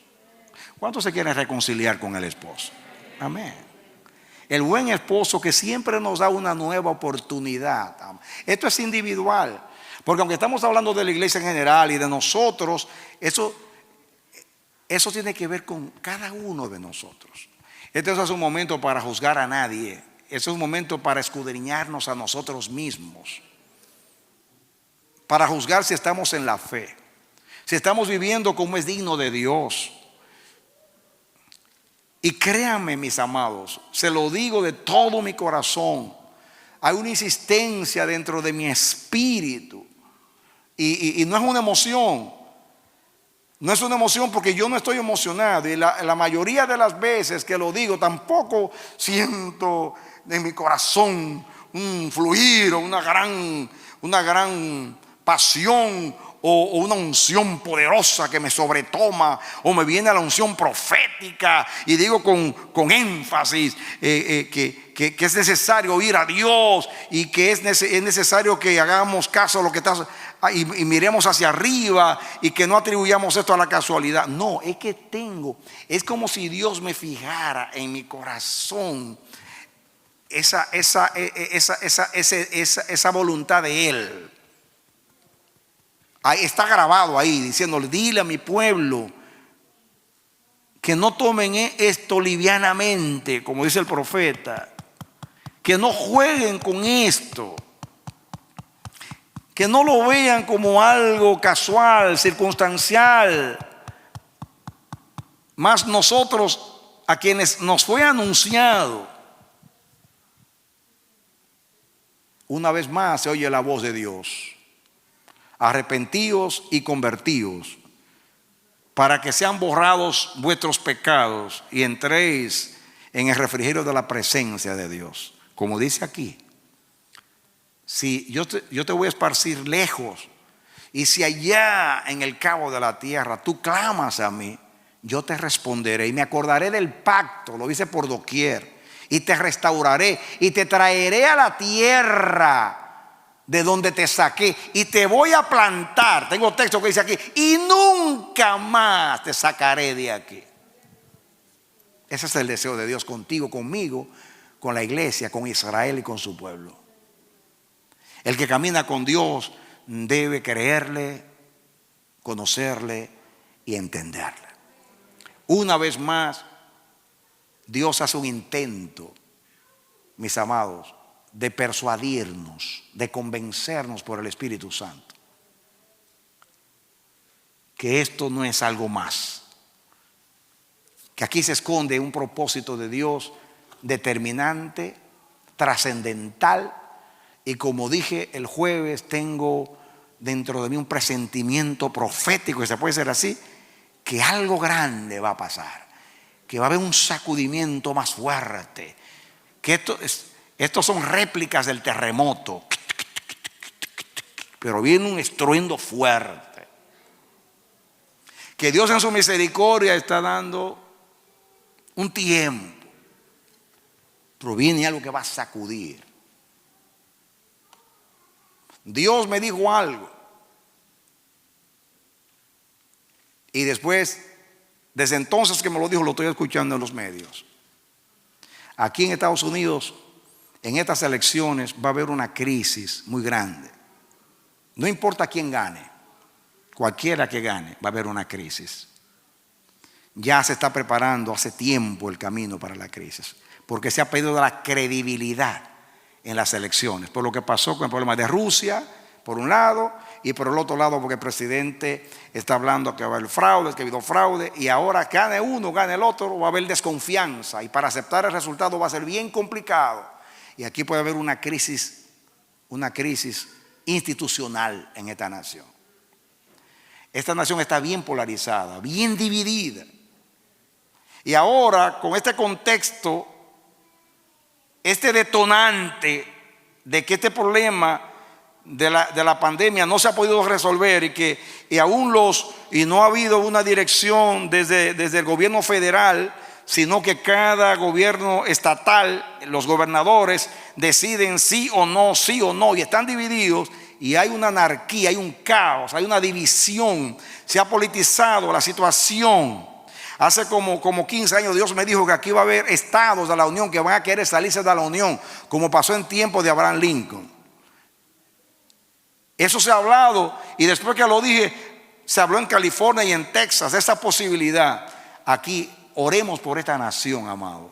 ¿Cuántos se quieren reconciliar con el esposo? Amén. El buen esposo que siempre nos da una nueva oportunidad. Esto es individual, porque aunque estamos hablando de la iglesia en general y de nosotros, eso tiene que ver con cada uno de nosotros. Este no es un momento para juzgar a nadie. Este es un momento para escudriñarnos a nosotros mismos, para juzgar si estamos en la fe, si estamos viviendo como es digno de Dios. Y créanme, mis amados, se lo digo de todo mi corazón, hay una insistencia dentro de mi espíritu y no es una emoción. No es una emoción porque yo no estoy emocionado, y la mayoría de las veces que lo digo tampoco siento en mi corazón un fluir o una gran pasión o una unción poderosa que me sobretoma, o me viene la unción profética y digo con énfasis que es necesario oír a Dios y que es necesario que hagamos caso a lo que está y miremos hacia arriba y que no atribuyamos esto a la casualidad. No, es como si Dios me fijara en mi corazón esa voluntad de Él. Ahí está grabado ahí, diciéndole: dile a mi pueblo que no tomen esto livianamente, como dice el profeta, que no jueguen con esto, que no lo vean como algo casual, circunstancial. Mas nosotros, a quienes nos fue anunciado, una vez más se oye la voz de Dios: arrepentíos y convertíos, para que sean borrados vuestros pecados y entréis en el refrigerio de la presencia de Dios. Como dice aquí, si yo te voy a esparcir lejos, y si allá en el cabo de la tierra tú clamas a mí, yo te responderé y me acordaré del pacto, lo dice por doquier, y te restauraré y te traeré a la tierra de donde te saqué, y te voy a plantar. Tengo texto que dice aquí: y nunca más te sacaré de aquí. Ese es el deseo de Dios contigo, conmigo, con la iglesia, con Israel y con su pueblo. El que camina con Dios debe creerle, conocerle y entenderle. Una vez más, Dios hace un intento, mis amados, de persuadirnos, de convencernos por el Espíritu Santo, que esto no es algo más, que aquí se esconde un propósito de Dios determinante, trascendental. Y como dije el jueves, tengo dentro de mí un presentimiento profético, y se puede ser así, que algo grande va a pasar, que va a haber un sacudimiento más fuerte, que estos son réplicas del terremoto, pero viene un estruendo fuerte, que Dios en su misericordia está dando un tiempo, pero viene algo que va a sacudir. Dios me dijo algo y después, desde entonces que me lo dijo, lo estoy escuchando en los medios. Aquí en Estados Unidos, en estas elecciones va a haber una crisis muy grande. No importa quién gane, cualquiera que gane, va a haber una crisis. Ya se está preparando hace tiempo el camino para la crisis, porque se ha perdido la credibilidad en las elecciones, por lo que pasó con el problema de Rusia, por un lado, y por el otro lado porque el presidente está hablando que va a haber fraude, que ha habido fraude, y ahora gane uno, gane el otro, va a haber desconfianza, y para aceptar el resultado va a ser bien complicado. Y aquí puede haber una crisis institucional en esta nación. Esta nación está bien polarizada, bien dividida. Y ahora, con este contexto, este detonante de que este problema de la pandemia no se ha podido resolver y no ha habido una dirección desde el gobierno federal, sino que cada gobierno estatal, los gobernadores deciden sí o no, y están divididos, y hay una anarquía, hay un caos, hay una división, se ha politizado la situación. Hace como 15 años Dios me dijo que aquí va a haber estados de la Unión que van a querer salirse de la Unión, como pasó en tiempos de Abraham Lincoln. Eso se ha hablado, y después que lo dije, se habló en California y en Texas, esa posibilidad. Aquí oremos por esta nación, amados.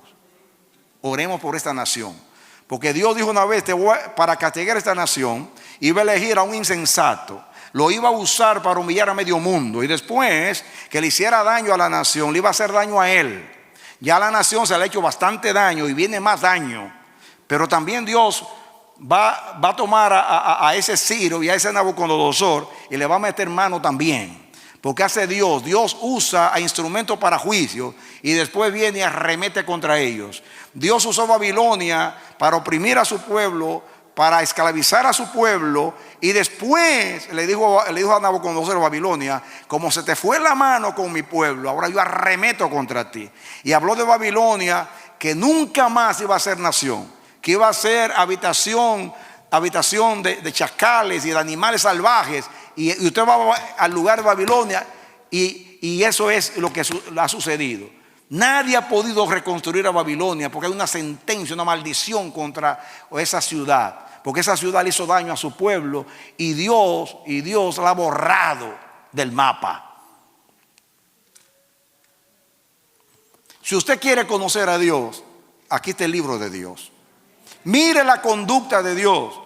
Oremos por esta nación. Porque Dios dijo una vez, para castigar a esta nación, iba a elegir a un insensato. Lo iba a usar para humillar a medio mundo, y después que le hiciera daño a la nación, le iba a hacer daño a él. Ya a la nación se le ha hecho bastante daño y viene más daño, pero también Dios va a tomar a ese Ciro y a ese Nabucodonosor y le va a meter mano también, porque hace Dios usa a instrumentos para juicio y después viene y arremete contra ellos. Dios usó Babilonia para oprimir a su pueblo, para esclavizar a su pueblo, y después le dijo a Nabucodonosor, Babilonia, como se te fue la mano con mi pueblo, ahora yo arremeto contra ti. Y habló de Babilonia, que nunca más iba a ser nación, que iba a ser habitación de chacales y de animales salvajes, y usted va al lugar de Babilonia, y eso es lo que ha sucedido. Nadie ha podido reconstruir a Babilonia porque hay una sentencia, una maldición contra esa ciudad, porque esa ciudad le hizo daño a su pueblo, y Dios la ha borrado del mapa. Si usted quiere conocer a Dios, aquí está el libro de Dios. Mire la conducta de Dios.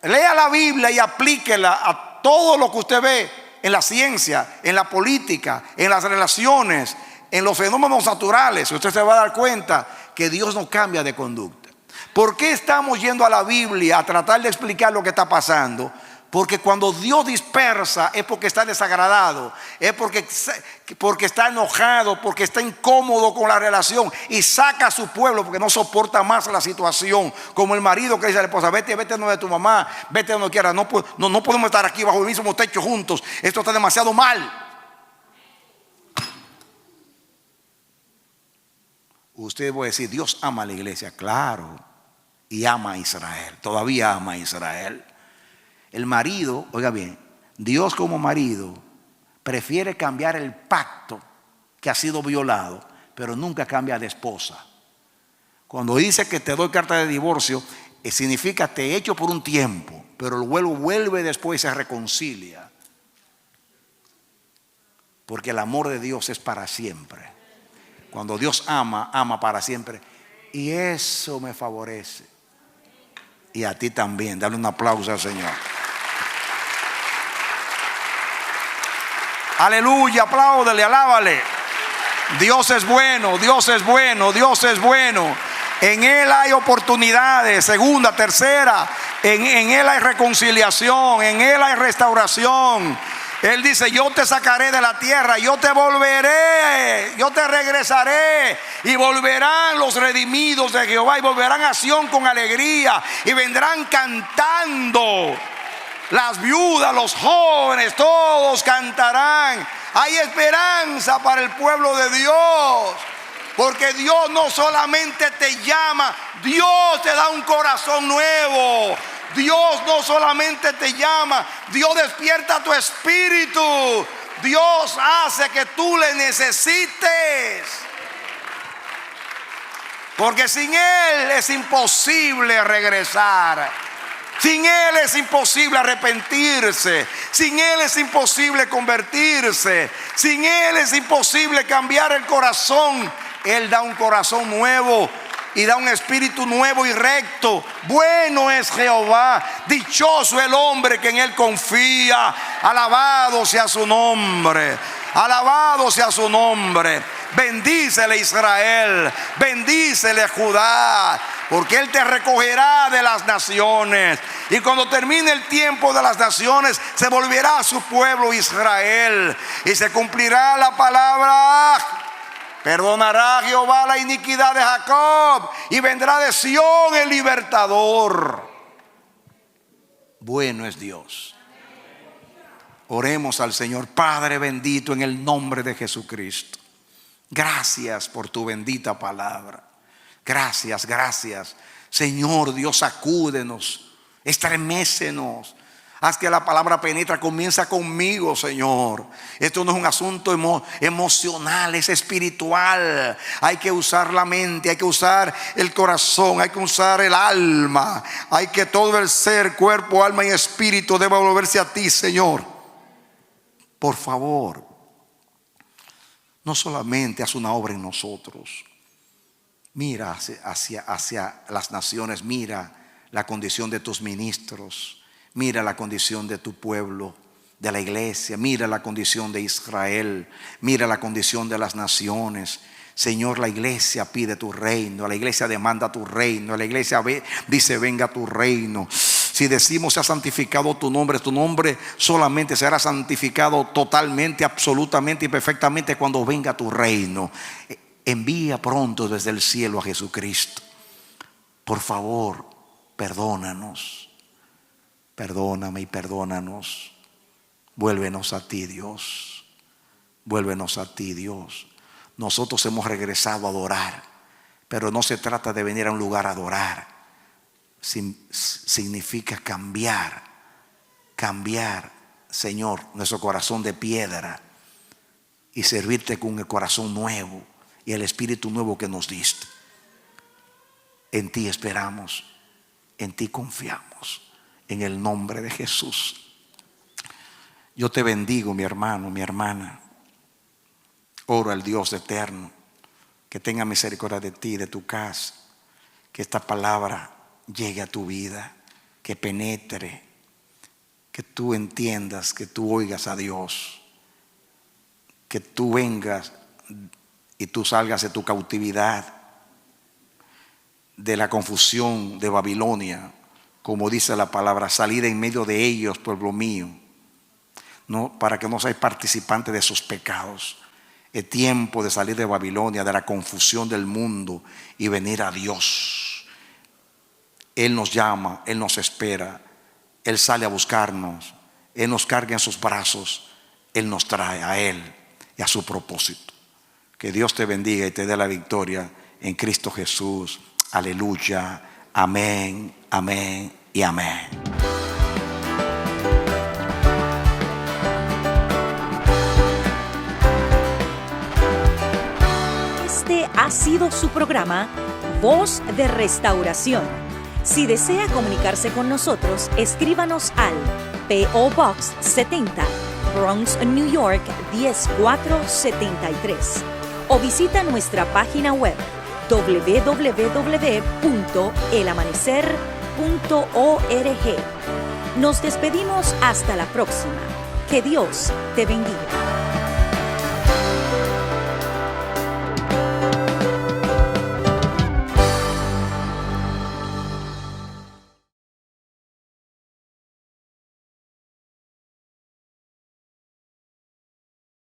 Lea la Biblia y aplíquela a todo lo que usted ve en la ciencia, en la política, en las relaciones, en los fenómenos naturales. Usted se va a dar cuenta que Dios no cambia de conducta. ¿Por qué estamos yendo a la Biblia a tratar de explicar lo que está pasando? Porque cuando Dios dispersa es porque está desagradado, es porque está enojado, porque está incómodo con la relación, y saca a su pueblo porque no soporta más la situación. Como el marido que dice a la esposa, vete donde tu mamá, vete donde quiera, no podemos estar aquí bajo el mismo techo juntos, esto está demasiado mal. Usted va a decir, Dios ama a la iglesia, claro, y ama a Israel, todavía ama a Israel. El marido, oiga bien, Dios como marido prefiere cambiar el pacto que ha sido violado, pero nunca cambia de esposa. Cuando dice que te doy carta de divorcio, significa te echo por un tiempo, pero luego vuelve después y se reconcilia. Porque el amor de Dios es para siempre. Cuando Dios ama, ama para siempre. Y eso me favorece. Y a ti también. Dale un aplauso al Señor. Aleluya, apláudele, alábale. Dios es bueno, Dios es bueno, Dios es bueno. En Él hay oportunidades. Segunda, tercera, en Él hay reconciliación, en Él hay restauración. Él dice: yo te sacaré de la tierra, yo te volveré, yo te regresaré. Y volverán los redimidos de Jehová, y volverán a Sión con alegría, y vendrán cantando. Las viudas, los jóvenes, todos cantarán. Hay esperanza para el pueblo de Dios, porque Dios no solamente te llama, Dios te da un corazón nuevo. Dios no solamente te llama, Dios despierta tu espíritu. Dios hace que tú le necesites, porque sin Él es imposible regresar. Sin Él es imposible arrepentirse. Sin Él es imposible convertirse. Sin Él es imposible cambiar el corazón. Él da un corazón nuevo y da un espíritu nuevo y recto. Bueno es Jehová, dichoso el hombre que en Él confía. Alabado sea su nombre. Alabado sea su nombre. Bendícele Israel, bendícele Judá, porque Él te recogerá de las naciones. Y cuando termine el tiempo de las naciones, se volverá a su pueblo Israel, y se cumplirá la palabra: perdonará Jehová la iniquidad de Jacob, y vendrá de Sión el libertador. Bueno es Dios. Oremos al Señor. Padre bendito, en el nombre de Jesucristo, gracias por tu bendita palabra. Gracias, gracias. Señor Dios, sacúdenos, estremécenos. Haz que la palabra penetre. Comienza conmigo, Señor. Esto no es un asunto emocional, es espiritual. Hay que usar la mente, hay que usar el corazón, hay que usar el alma. Hay que todo el ser, cuerpo, alma y espíritu deba volverse a ti, Señor. Por favor, no solamente haz una obra en nosotros. Mira hacia las naciones. Mira la condición de tus ministros. Mira la condición de tu pueblo, de la iglesia. Mira la condición de Israel. Mira la condición de las naciones. Señor, la iglesia pide tu reino. La iglesia demanda tu reino. La iglesia dice: venga tu reino. Si decimos: sea santificado tu nombre solamente será santificado totalmente, absolutamente y perfectamente cuando venga tu reino. Envía pronto desde el cielo a Jesucristo. Por favor, perdónanos. Perdóname y perdónanos. Vuélvenos a ti, Dios. Vuélvenos a ti, Dios. Nosotros hemos regresado a adorar, pero no se trata de venir a un lugar a adorar. Significa cambiar, Señor, nuestro corazón de piedra y servirte con el corazón nuevo y el espíritu nuevo que nos diste. En ti esperamos, en ti confiamos, en el nombre de Jesús. Yo te bendigo, mi hermano, mi hermana. Oro al Dios eterno que tenga misericordia de ti, de tu casa, que esta palabra llegue a tu vida, que penetre, que tú entiendas, que tú oigas a Dios, que tú vengas y tú salgas de tu cautividad, de la confusión de Babilonia, como dice la palabra: salid en medio de ellos, pueblo mío, no, para que no seáis participantes de sus pecados. Es tiempo de salir de Babilonia, de la confusión del mundo, y venir a Dios. Él nos llama, Él nos espera, Él sale a buscarnos, Él nos carga en sus brazos, Él nos trae a Él y a su propósito. Que Dios te bendiga y te dé la victoria en Cristo Jesús. Aleluya, amén, amén y amén. Este ha sido su programa Voz de Restauración. Si desea comunicarse con nosotros, escríbanos al P.O. Box 70, Bronx, New York 10473, o visita nuestra página web www.elamanecer.org. Nos despedimos hasta la próxima. Que Dios te bendiga.